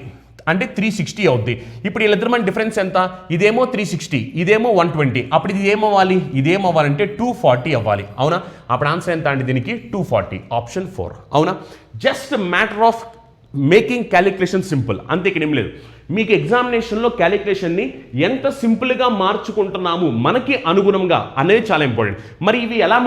అంటే 360 అవుద్ది. ఇప్పుడు వీళ్ళిద్దరు మన డిఫరెన్స్ ఎంత, ఇదేమో 360, ఇదేమో 120. అప్పుడు ఇది ఏమవ్వాలంటే 240 అవ్వాలి. అవునా? అప్పుడు ఆన్సర్ ఎంత అంటే దీనికి 240, ఆప్షన్ 4. అవునా? Just matter of making calculation simple, అంతే. ఇక్కడ ఏం లేదు. మీకు ఎగ్జామినేషన్లో క్యాలిక్యులేషన్ని ఎంత సింపుల్గా మార్చుకుంటున్నాము మనకి అనుగుణంగా అనేది చాలా ఇంపార్టెంట్. మరి ఇవి ఎలా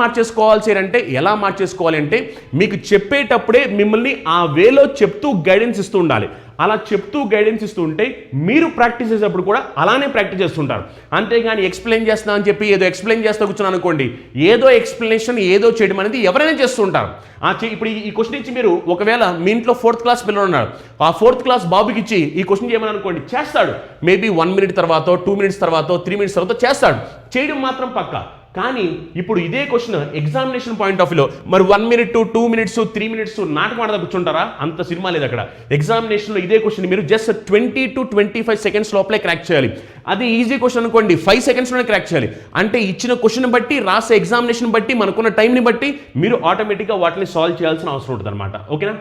మార్చేసుకోవాలి అంటే మీకు చెప్పేటప్పుడే మిమ్మల్ని ఆ వేలో చెప్తూ గైడెన్స్ ఇస్తూ ఉండాలి. అలా చెప్తూ గైడెన్స్ ఇస్తూ ఉంటే మీరు ప్రాక్టీస్ చేసేటప్పుడు కూడా అలానే ప్రాక్టీస్ చేస్తుంటారు. అంతేగాని ఎక్స్ప్లెయిన్ చేస్తున్నా అని చెప్పి ఏదో ఎక్స్ప్లెయిన్ చేస్తూ కూర్చున్నాను అనుకోండి, ఏదో ఎక్స్ప్లెనేషన్ ఏదో చేయడం అనేది ఎవరైనా చేస్తుంటారు. ఇప్పుడు ఈ క్వశ్చన్ ఇచ్చి మీరు ఒకవేళ మీ ఇంట్లో 4th క్లాస్ పిల్లలు ఉన్నారు, ఆ 4th క్లాస్ బాబుకి ఇచ్చి ఈ క్వశ్చన్ చేయమని అనుకోండి, చేస్తాడు. మేబీ 1 minute తర్వాత, 2 minutes తర్వాత, 3 minutes తర్వాత చేస్తాడు. చేయడం మాత్రం పక్క. కానీ ఇప్పుడు ఇదే క్వశ్చన్ ఎగ్జామినేషన్ పాయింట్ ఆఫ్ వ్యూలో మరి 1 minute, 2 minutes, 3 minutes నాటకం ఆడదా కూర్చుంటారా? అంత సినిమా లేదు అక్కడ. ఎగ్జామినేషన్లో ఇదే క్వశ్చన్ మీరు జస్ట్ 20 to 25 seconds లోపలే క్రాక్ చేయాలి. అది ఈజీ క్వశ్చన్ అనుకోండి, 5 secondsలోనే క్రాక్ చేయాలి. అంటే ఇచ్చిన క్వశ్చన్ బట్టి, రాసే ఎగ్జామినేషన్ బట్టి, మనకున్న టైంని బట్టి మీరు ఆటోమేటిక్గా వాటిని సాల్వ్ చేయాల్సిన అవసరం ఉంటుంది అనమాట. ఓకేనా?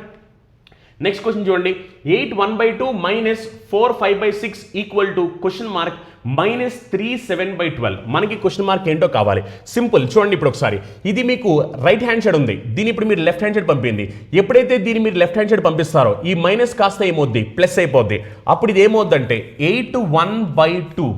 నెక్స్ట్ క్వశ్చన్ చూడండి. 8 1/2 minus 4 5/6 equal to question mark -3 7/12. మనకి క్వశ్చన్ మార్క్ ఏంటో కావాలి. సింపుల్. చూడండి ఇప్పుడు ఒకసారి, ఇది మీకు రైట్ హ్యాండ్ సైడ్ ఉంది, దీని ఇప్పుడు మీరు లెఫ్ట్ హ్యాండ్ సైడ్ పంపింది. ఎప్పుడైతే దీన్ని మీరు లెఫ్ట్ హ్యాండ్ సైడ్ పంపిస్తారో ఈ మైనస్ కాస్త ఏమవుద్ది, ప్లస్ అయిపోద్ది. అప్పుడు ఇది ఏమవుద్దంటే 8 1/2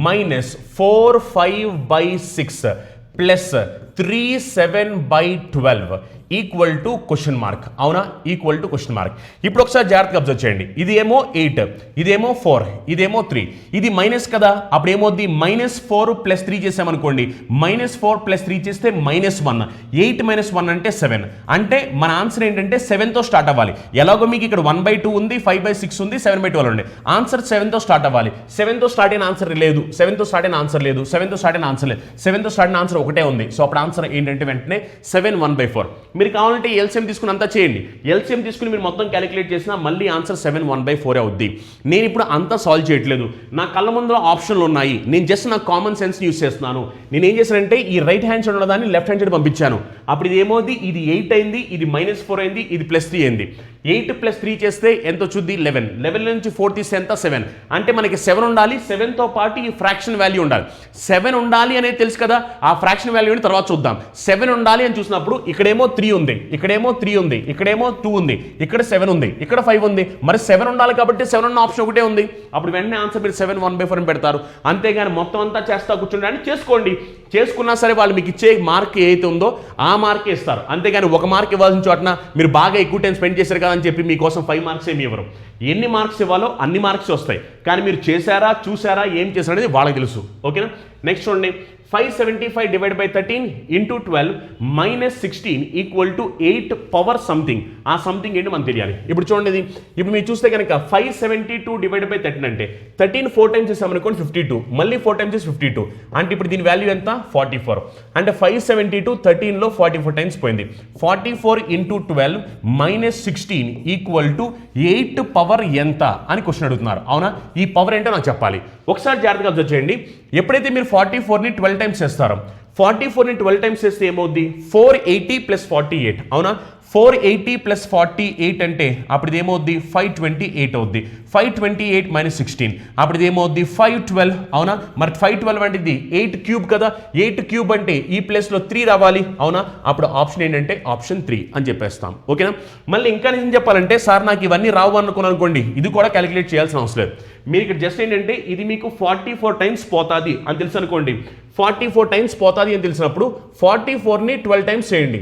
minus 4 5/6 plus 3 7/12 equal to question mark. అవునా? Equal to question mark. ఇప్పుడు ఒకసారి జాగ్రత్తగా అబ్జర్వ్ చేయండి. ఇది ఏమో 8, ఇదేమో 4, ఇదేమో 3. ఇది మైనస్ కదా, అప్పుడు ఏమవుద్ది -4 + 3 చేసామనుకోండి, -4 + 3 చేస్తే -1. 8 - 1 అంటే 7. అంటే మన ఆన్సర్ ఏంటంటే 7తో స్టార్ట్ అవ్వాలి. ఎలాగో మీకు ఇక్కడ 1/2 ఉంది, 5/6 ఉంది, 7/12 ఉంది. ఆన్సర్ 7తో స్టార్ట్ అవ్వాలి. 7తో స్టార్ట్ అయిన ఆన్సర్ లేదు, 7తో స్టార్ట్ అయిన ఆన్సర్ లేదు, 7తో స్టార్ట్ అయిన ఆన్సర్ లేదు, 7తో స్టార్ట్ అయిన ఆన్సర్ ఒకటే ఉంది. సో అప్పుడు ఆన్సర్ ఏంటంటే వెంటనే 7 1/4. మీరు కావాలంటే ఎల్సిఎం తీసుకుని అంతా చేయండి. ఎల్సిఎం తీసుకుని మీరు మొత్తం క్యాలిక్యులేట్ చేసినా మళ్ళీ ఆన్సర్ 7 1/4 అవుద్ది. నేను ఇప్పుడు అంతా సాల్వ్ చేయట్లేదు, నా కళ్ళ ముందు ఆప్షన్లు ఉన్నాయి, నేను జస్ట్ నా కామన్ సెన్స్ యూస్ చేస్తున్నాను. నేను ఏం చేశానంటే ఈ రైట్ హ్యాండ్ సైడ్ ఉన్నదాన్ని లెఫ్ట్ హ్యాండ్ సైడ్ పంపించాను. అప్పుడు ఇది ఏమవుద్ది, ఇది 8 అయింది, ఇది -4 అయింది, ఇది +3 అయింది. 8 + 3 చేస్తే ఎంత వచ్చుద్ది, 11. 11 నుంచి 4 తీస్తే ఎంత, 7. అంటే మనకి 7 ఉండాలి, 7తో పాటు ఈ ఫ్రాక్షన్ వాల్యూ ఉండాలి. 7 ఉండాలి అనేది తెలుసు కదా, ఆ ఫ్రాక్షన్ వాల్యూని తర్వాత చూద్దాం. 7 ఉండాలి అని చూసినప్పుడు ఇక్కడేమో 3 ఉంది, ఇక్కడేమో 3 ఉంది, ఇక్కడేమో 2 ఉంది, ఇక్కడ 7 ఉంది, ఇక్కడ 5 ఉంది. మరి 7 ఉండాలి కాబట్టి 7 ఉన్న ఆప్షన్ ఒకటే ఉంది. అప్పుడు వెంటనే ఆన్సర్ మీరు 7 1/4 అని పెడతారు. అంతేగాని మొత్తం అంతా చేస్తా కూర్చుంటే చేసుకోండి. చేసుకున్నా సరే వాళ్ళు మీకు ఇచ్చే మార్క్ ఏదైతే ఉందో ఆ మార్కే ఇస్తారు. అంతేగాని ఒక మార్క్ ఇవ్వాల్సిన చోటన మీరు బాగా ఎక్కువ టైం స్పెండ్ చేశారు కదా అని చెప్పి మీకోసం 5 మార్క్స్ ఏమి ఇవ్వరు. ఎన్ని మార్క్స్ ఇవ్వాలో అన్ని మార్క్స్ వస్తాయి. కానీ మీరు చేశారా, చూసారా, ఏం చేశారు అనేది వాళ్ళకి తెలుసు. ఓకేనా? నెక్స్ట్ చూడండి. 575 divided by 13 into 12 minus 16 equal to 8 power something. ఆ సంథింగ్ ఏంటి మనకు తెలియాలి. ఇప్పుడు చూడండి, ఇప్పుడు మీరు చూస్తే కనుక 572 divided by 13 అంటే 13 4 times చేసామనుకోండి 52, మళ్ళీ 4 times చేసి 52. అంటే ఇప్పుడు దీని వాల్యూ ఎంత, 44. అంటే 572 13లో 44 టైమ్స్ పోయింది. 44 into 12 minus 16 equal to 8 power ఎంత అని క్వశ్చన్ అడుగుతున్నారు. అవునా? ఈ పవర్ ఏంటో నాకు చెప్పాలి. ఒకసారి జాగ్రత్తగా అబ్జర్వ్ చేయండి. ఎప్పుడైతే మీరు 44ని 12 టైమ్స్ చేస్తారో, 44ని 12 టైమ్స్ చేస్తే ఏమవుద్ది, 480 + 48. అవునా? 480 + 48 అంటే అప్పుడు ఇది ఏమవుద్ది, 528 అవుద్ది. 528 - 16 అప్పుడు ఇది ఏమవుద్ది, 512. అవునా? మరి 512 అంటే ఇది 8 క్యూబ్ కదా, 8 క్యూబ్ అంటే ఈ ప్లేస్లో 3 రావాలి. అవునా? అప్పుడు ఆప్షన్ ఏంటంటే ఆప్షన్ 3 అని చెప్పేస్తాం. ఓకేనా? మళ్ళీ ఇంకా నేను చెప్పాలంటే సార్ నాకు ఇవన్నీ రావు అనుకోండి, ఇది కూడా క్యాలిక్యులేట్ చేయాల్సిన అవసరం లేదు. మీరు ఇక్కడ జస్ట్ ఏంటంటే ఇది మీకు 44 టైమ్స్ పోతుంది అని తెలుసు అనుకోండి. 44 టైమ్స్ పోతుంది అని తెలిసినప్పుడు 44ని 12 టైమ్స్ చేయండి.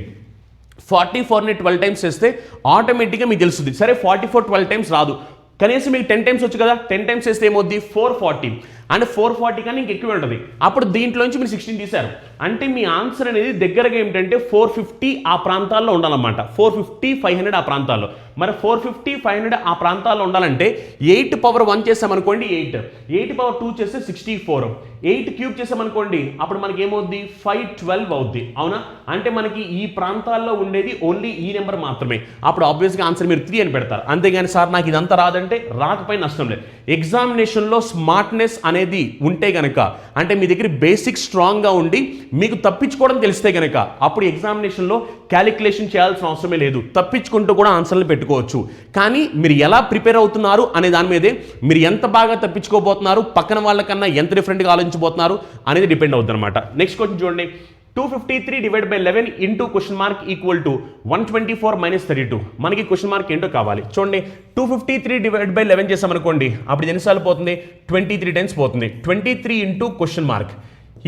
44ని 12 టైమ్స్ చేస్తే ఆటోమేటిక్గా మీకు తెలుస్తుంది. సరే 44 12 టైమ్స్ రాదు, కనీసం మీకు 10 టైమ్స్ వచ్చు కదా, 10 టైమ్స్ చేస్తే ఏమవుద్ది, 440. అంటే 440 కానీ ఇంకెక్కువ ఉంటుంది. అప్పుడు దీంట్లోంచి మీరు 16 తీశారు అంటే మీ ఆన్సర్ అనేది దగ్గరగా ఏమిటంటే 450 ఆ ప్రాంతాల్లో ఉండాలన్నమాట. 450 500 ఆ ప్రాంతాల్లో. మరి 450 500 ఆ ప్రాంతాల్లో ఉండాలంటే 8 పవర్ 1 చేసామనుకోండి 8, 8 పవర్ 2 చేస్తే 64, 8 క్యూబ్ చేసామనుకోండి అప్పుడు మనకి ఏమవుద్ది, 512 అవుద్ది. అవునా? అంటే మనకి ఈ ప్రాంతాల్లో ఉండేది ఓన్లీ ఈ నెంబర్ మాత్రమే. అప్పుడు ఆబ్వియస్గా ఆన్సర్ మీరు 3 అని పెడతారు. అంతేగాని సార్ నాకు ఇదంతా రాదంటే రాకపోయి నష్టం లేదు. ఎగ్జామినేషన్లో స్మార్ట్నెస్ అనేది ఉంటే గనక, అంటే మీ దగ్గర బేసిక్ స్ట్రాంగ్గా ఉండి మీకు తప్పించుకోవడం తెలిస్తే గనక అప్పుడు ఎగ్జామినేషన్లో క్యాలిక్యులేషన్ చేయాల్సిన అవసరమే లేదు, తప్పించుకుంటూ కూడా ఆన్సర్లు పెట్టుకోవచ్చు. కానీ మీరు ఎలా ప్రిపేర్ అవుతున్నారు అనే దాని మీదే, మీరు ఎంత బాగా తప్పించుకోబోతున్నారు, పక్కన వాళ్ళకన్నా ఎంత డిఫరెంట్గా ఆలోచించబోతున్నారు అనేది డిపెండ్ అవుతుంది అనమాట. నెక్స్ట్ క్వశ్చన్ చూడండి. 253 divided by 11 into question mark equal to 124 minus 32. మనకి క్వశ్చన్ మార్క్ ఏంటో కావాలి. చూడండి, 253 divided by 11 చేసామనుకోండి అప్పుడు ఎన్నిసార్లు పోతుంది, 23 టైమ్స్ పోతుంది. 23 into క్వశ్చన్ మార్క్.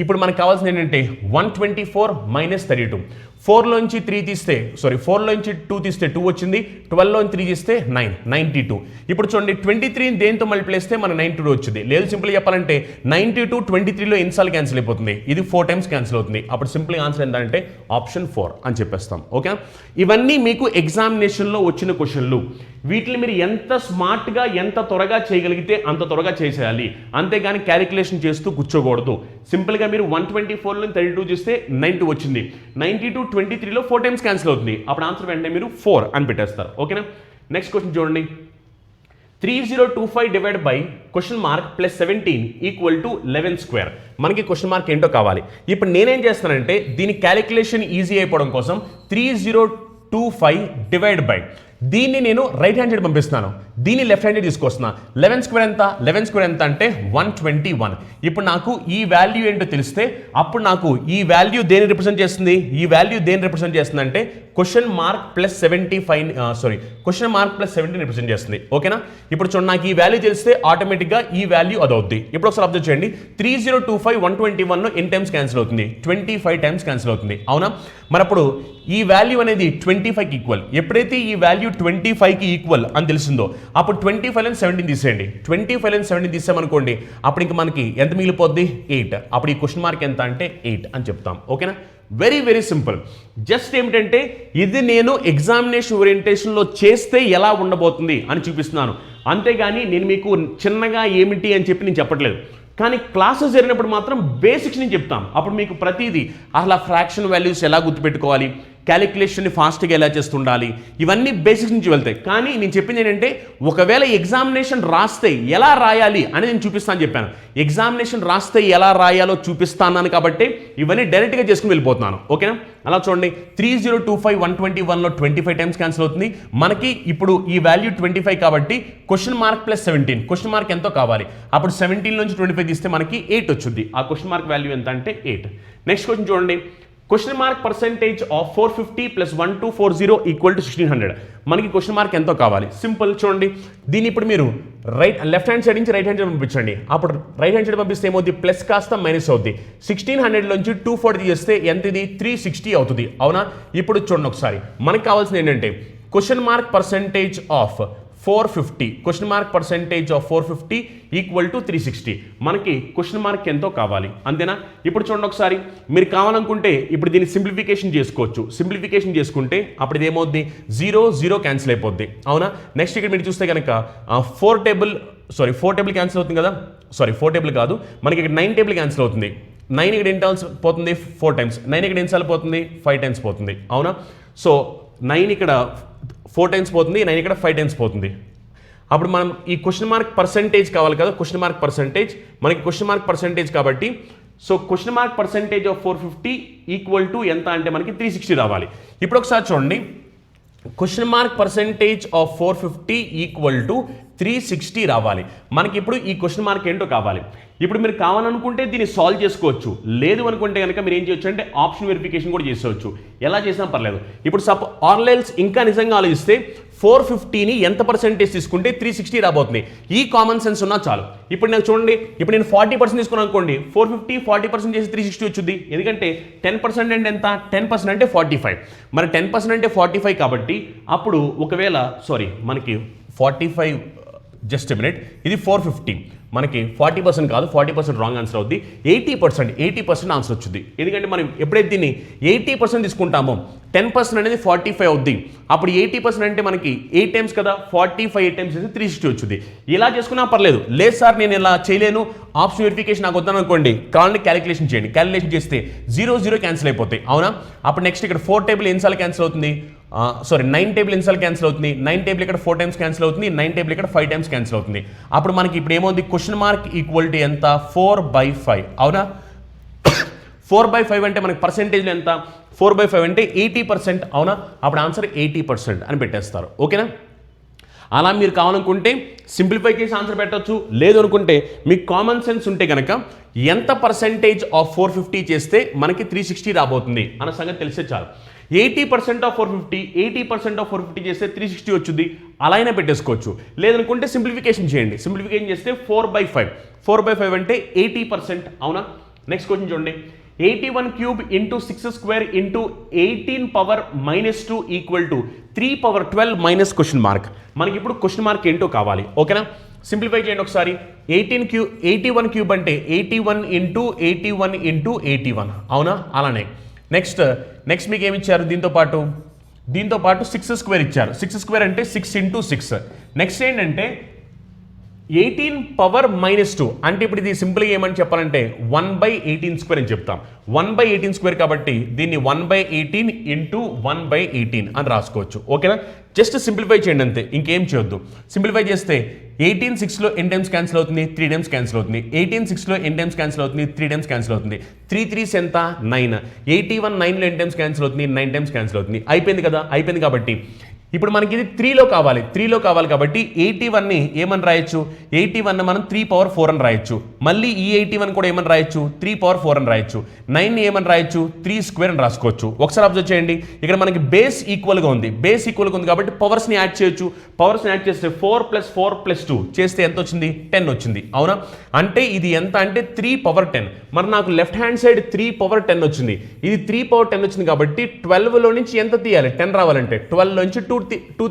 ఇప్పుడు మనకు కావాల్సింది ఏంటంటే 124 minus 32. 4లోంచి 3 తీస్తే 4లోంచి 2 తీస్తే 2 వచ్చింది, 12లోంచి 3 తీస్తే 9, 92. ఇప్పుడు చూడండి 23 దేంతో మల్టిప్లై చేస్తే మన 92 వచ్చింది. లేదు సింపుల్గా చెప్పాలంటే 92 23లో ఎన్నిసార్లు క్యాన్సిల్ అయిపోతుంది, ఇది 4 టైమ్స్ క్యాన్సిల్ అవుతుంది. అప్పుడు సింపుల్గా ఆన్సర్ ఏంటంటే ఆప్షన్ 4 అని చెప్పేస్తాం. ఓకే, ఇవన్నీ మీకు ఎగ్జామినేషన్లో వచ్చిన క్వశ్చన్లు. వీటిని మీరు ఎంత స్మార్ట్గా ఎంత త్వరగా చేయగలిగితే అంత త్వరగా చేసేయాలి, అంతేగాని క్యాలిక్యులేషన్ చేస్తూ కూర్చోకూడదు. సింపుల్గా మీరు 124లో 32 చూస్తే 92 వచ్చింది, 92 23లో 4 టైమ్స్ క్యాన్సిల్ అవుతుంది. అప్పుడు ఆన్సర్ వెంటనే మీరు 4 అని పెట్టేస్తారు. ఓకేనా, నెక్స్ట్ క్వశ్చన్ చూడండి. 3025 divide by question mark plus 17 equal to 11 square. మనకి క్వశ్చన్ మార్క్ ఏంటో కావాలి. ఇప్పుడు నేనేం చేస్తానంటే దీని క్యాలిక్యులేషన్ ఈజీ అయిపోవడం కోసం 3025 డివైడ్ బై దీన్ని నేను రైట్ హ్యాండ్ సైడ్ పంపిస్తున్నాను, దీన్ని లెఫ్ట్ హ్యాండ్ తీసుకొస్తున్నా. 11 స్క్వేర్ ఎంత, 11 స్క్వేర్ ఎంత అంటే 121. ఇప్పుడు నాకు ఈ వాల్యూ ఏంటో తెలిస్తే అప్పుడు నాకు ఈ వాల్యూ దేని రిప్రజెంట్ చేస్తుంది, ఈ వాల్యూ దేని రిప్రజెంట్ చేస్తుంది అంటే question mark plus 75 question mark plus 17 represent చేస్తుంది. ఓకేనా, ఇప్పుడు చూడండి నాకు ఈ వాల్యూ తెలిస్తే ఆటోమేటిక్గా ఈ వాల్యూ అదవుద్ది. ఇప్పుడు ఒకసారి అబ్జర్వ్ చేయండి, 3025 121లో ఎన్ని టైమ్స్ క్యాన్సిల్ అవుతుంది, 25 టైమ్స్ క్యాన్సిల్ అవుతుంది. అవునా, మరి అప్పుడు ఈ వాల్యూ అనేది 25కి ఈక్వల్. ఎప్పుడైతే ఈ వాల్యూ 25కి ఈక్వల్ అని తెలిసిందో అప్పుడు 25 నుంచి 17 తీసేయండి. 25 నుంచి 17 తీసామనుకోండి అప్పుడు ఇంక మనకి ఎంత మిగిలిపోద్ది, 8. అప్పుడు ఈ క్వశ్చన్ మార్క్ ఎంత అంటే 8 అని చెప్తాం. ఓకేనా, వెరీ వెరీ సింపుల్. జస్ట్ ఏమిటంటే ఇది నేను ఎగ్జామినేషన్ ఓరియంటేషన్లో చేస్తే ఎలా ఉండబోతుంది అని చూపిస్తున్నాను, అంతేగాని నేను మీకు చిన్నగా ఏమిటి అని చెప్పి నేను చెప్పట్లేదు. కానీ క్లాసెస్ జరిగినప్పుడు మాత్రం బేసిక్స్ నేను చెప్తాను. అప్పుడు మీకు ప్రతిదీ అసలు ఫ్రాక్షన్ వాల్యూస్ ఎలా గుర్తుపెట్టుకోవాలి, క్యాలిక్యులేషన్ని ఫాస్ట్గా ఎలా చేస్తుండాలి, ఇవన్నీ బేసిక్స్ నుంచి వెళ్తాయి. కానీ నేను చెప్పింది ఏంటంటే ఒకవేళ ఎగ్జామినేషన్ రాస్తే ఎలా రాయాలి అని నేను చూపిస్తాను చెప్పాను. ఎగ్జామినేషన్ రాస్తే ఎలా రాయాలో చూపిస్తాను కాబట్టి ఇవన్నీ డైరెక్ట్గా చేసుకుని వెళ్ళిపోతున్నాను. ఓకేనా, అలా చూడండి 3025 121లో 25 టైమ్స్ క్యాన్సిల్ అవుతుంది. మనకి ఇప్పుడు ఈ వాల్యూ 25 కాబట్టి question mark plus 17, question mark ఎంతో కావాలి, అప్పుడు 17 నుంచి 25 తీస్తే మనకి 8 వచ్చింది. ఆ క్వశ్చన్ మార్క్ వాల్యూ ఎంత అంటే 8. నెక్స్ట్ క్వశ్చన్ చూడండి, question mark percentage of 450 plus 1240 equal to 1600. మనకి క్వశ్చన్ మార్క్ ఎంతో కావాలి. సింపుల్ చూడండి, దీన్ని ఇప్పుడు మీరు లెఫ్ట్ హ్యాండ్ సైడ్ నుంచి రైట్ హ్యాండ్ సైడ్ పంపించండి. అప్పుడు రైట్ హ్యాండ్ సైడ్ పంపిస్తే ఏమవుతుంది, ప్లస్ కాస్త మైనస్ అవుతుంది. 1600 నుంచి 240 చేస్తే ఎంత, ఇది 360 అవుతుంది. అవునా, ఇప్పుడు చూడండి ఒకసారి మనకి కావాల్సింది ఏంటంటే question mark percentage of 450, question mark percentage of 450 equal to 360. మనకి క్వశ్చన్ మార్క్ ఎంతో కావాలి, అంతేనా. ఇప్పుడు చూడండి ఒకసారి, మీరు కావాలనుకుంటే ఇప్పుడు దీన్ని సింప్లిఫికేషన్ చేసుకోవచ్చు. సింప్లిఫికేషన్ చేసుకుంటే అప్పుడు ఇది ఏమవుద్ది, 0 0 క్యాన్సిల్ అయిపోద్ది. అవునా, నెక్స్ట్ ఇక్కడ మీరు చూస్తే కనుక 4 టేబుల్ క్యాన్సిల్ అవుతుంది కదా, 4 టేబుల్ కాదు, మనకి ఇక్కడ 9 టేబుల్ క్యాన్సిల్ అవుతుంది. 9 ఇక్కడ ఎన్ని టైమ్స్ పోతుంది, 4 టైమ్స్. 9 ఇక్కడ ఎన్నిసార్లు పోతుంది, 5 టైమ్స్ పోతుంది. అవునా, సో 9 ఇక్కడ 4 టైమ్స్ పోతుంది, 9 ఇక్కడ 5 టైమ్స్ పోతుంది. అప్పుడు మనం ఈ క్వశ్చన్ మార్క్ పర్సెంటేజ్ కావాలి కదా, క్వశ్చన్ మార్క్ పర్సెంటేజ్, మనకి క్వశ్చన్ మార్క్ పర్సెంటేజ్ కాబట్టి so question mark percentage of 450 equal to ఎంత అంటే మనకి 360 రావాలి. ఇప్పుడు ఒకసారి చూడండి, question mark percentage of 450 equal to 360 రావాలి. మనకి ఇప్పుడు ఈ క్వశ్చన్ మార్క్ ఏంటో కావాలి. ఇప్పుడు మీరు కావాలనుకుంటే దీన్ని సాల్వ్ చేసుకోవచ్చు, లేదు అనుకుంటే కనుక మీరు ఏం చేయొచ్చు అంటే ఆప్షన్ వెరిఫికేషన్ కూడా చేసుకోవచ్చు. ఎలా చేసినా పర్లేదు. ఇప్పుడు ఆర్లైల్స్ ఇంకా నిజంగా ఆలోచిస్తే 450ని ఎంత పర్సెంటేజ్ తీసుకుంటే 360 రాబోతుంది. ఈ కామన్ సెన్స్ ఉన్నా చాలు. ఇప్పుడు నాకు చూడండి, ఇప్పుడు నేను 40% తీసుకున్నాను అనుకోండి, 450 40% చేసి 360 వచ్చింది. ఎందుకంటే 10% అంటే ఎంత, 10% అంటే 45. మరి 10% అంటే 45 కాబట్టి అప్పుడు ఒకవేళ మనకి 45 జస్ట్ ఎ మినిట్, ఇది 450, మనకి 40% కాదు, 40% రాంగ్ ఆన్సర్ అవుద్ది. 80% ఆన్సర్ వచ్చింది. ఎందుకంటే మనం ఎప్పుడైతే దీన్ని 80% తీసుకుంటామో 10% అనేది 45 అవుద్ది. అప్పుడు 80% అంటే మనకి 8 టైమ్స్ కదా, 45 8 టైమ్స్ చేసి 360 వచ్చింది. ఇలా చేసుకున్నా పర్లేదు. లేదు సార్ నేను ఇలా చేయలేను, ఆప్షన్ వెరిఫికేషన్ నాకు వద్దాను అనుకోండి, కావాలంటే క్యాలిక్యులేషన్ చేయండి. క్యాలిక్యులేషన్ చేస్తే 0 0 క్యాన్సిల్ అయిపోతాయి. అవునా, అప్పుడు నెక్స్ట్ ఇక్కడ 4 టేబుల్ ఎన్నిసార్లు క్యాన్సిల్ అవుతుంది, 9 టేబుల్ ఎన్నిసార్లు క్యాన్సిల్ అవుతుంది, 9 టేబుల్ ఇక్కడ 4 టైమ్స్ క్యాన్సిల్ అవుతుంది, 9 టేబుల్ ఇక్కడ 5 టైమ్స్ క్యాన్సిల్ అవుతుంది. అప్పుడు మనకి ఇప్పుడు ఏమవుతుంది, క్వశ్చన్ మార్క్ ఈక్వల్ టు ఎంత, 4/5. అవునా, 4/5 అంటే మనకి పర్సెంటేజ్ ఎంత, 4/5 అంటే 80%. అవునా, అప్పుడు ఆన్సర్ 80% అని పెట్టేస్తారు. ఓకేనా, అలా మీరు కావాలనుకుంటే సింప్లిఫై చేసి ఆన్సర్ పెట్టవచ్చు. లేదు అనుకుంటే మీకు కామన్ సెన్స్ ఉంటే కనుక ఎంత పర్సెంటేజ్ ఆఫ్ 450 చేస్తే మనకి 360 రాబోతుంది అన్న సంగతి తెలిసే చాలు. 80% ఆఫ్ 450, 80% ఆఫ్ 450 చేస్తే 360 వచ్చింది. అలా అయినా పెట్టేసుకోవచ్చు. లేదనుకుంటే సింప్లిఫికేషన్ చేయండి. సింప్లిఫికేషన్ చేస్తే 4/5 అంటే 80%. అవునా, నెక్స్ట్ క్వశ్చన్ చూడండి, 81 cube into 6 square into 18 power -2 equal to 3 power 12 minus question mark. మనకి ఇప్పుడు క్వశ్చన్ మార్క్ ఏంటో కావాలి. ఓకేనా, సింప్లిఫై చేయండి ఒకసారి. 81 క్యూబ్ అంటే 81 ఇంటూ 81 ఇంటూ 81, అవునా? అలానే నెక్స్ట్ మీకు ఏమి ఇచ్చారు? దీంతో పాటు 6 స్క్వేర్ ఇచ్చారు. 6 స్క్వేర్ అంటే 6 ఇంటూ 6. నెక్స్ట్ ఏంటంటే 18 పవర్ -2 అంటే ఇప్పుడు ఇది సింపుల్గా ఏమని చెప్పాలంటే 1/18 స్క్వేర్ అని చెప్తాం. 1/18 స్క్వేర్ కాబట్టి దీన్ని 1/18 ఇంటూ 1/18 అని రాసుకోవచ్చు. ఓకేనా, జస్ట్ సింప్లిఫై చేయండి అంతే, ఇంకేం చేయొద్దు. సింప్లిఫై చేస్తే 18 6లో ఎన్ టైమ్స్ క్యాన్సిల్ అవుతుంది, 3 టైమ్స్ క్యాన్సిల్ అవుతుంది. 18 6లో ఎన్ టైమ్స్ క్యాన్సిల్ అవుతుంది, 3 టైమ్స్ క్యాన్సిల్ అవుతుంది. 3 3s ఎంత? 9. 81 9లో ఎన్ టైమ్స్ క్యాన్సిల్ అవుతుంది, 9 టైమ్స్ క్యాన్సిల్ అవుతుంది. అయిపోయింది కదా, అయిపోయింది కాబట్టి ఇప్పుడు మనకి ఇది 3లో కావాలి కాబట్టి 81ని ఏమని రాయొచ్చు? 81 మనం 3 పవర్ 4 అని రాయొచ్చు. మళ్ళీ ఈ 81 కూడా ఏమని రాయొచ్చు? 3 పవర్ 4 అని రాయొచ్చు. 9ని ఏమని రాయొచ్చు? 3 స్క్వేర్ అని రాసుకోవచ్చు. ఒకసారి అబ్జర్వ్ చేయండి, ఇక్కడ మనకి బేస్ ఈక్వల్గా ఉంది కాబట్టి పవర్స్ని యాడ్ చేయొచ్చు. పవర్స్ని యాడ్ చేస్తే 4 + 4 + 2 చేస్తే ఎంత వచ్చింది? 10 వచ్చింది, అవునా? అంటే ఇది ఎంత అంటే 3 పవర్ 10. మరి నాకు లెఫ్ట్ హ్యాండ్ సైడ్ 3 పవర్ 10 వచ్చింది, ఇది 3 పవర్ 10 వచ్చింది కాబట్టి 12లో నుంచి ఎంత తీయాలి? 10 రావాలంటే 12 నుంచి 2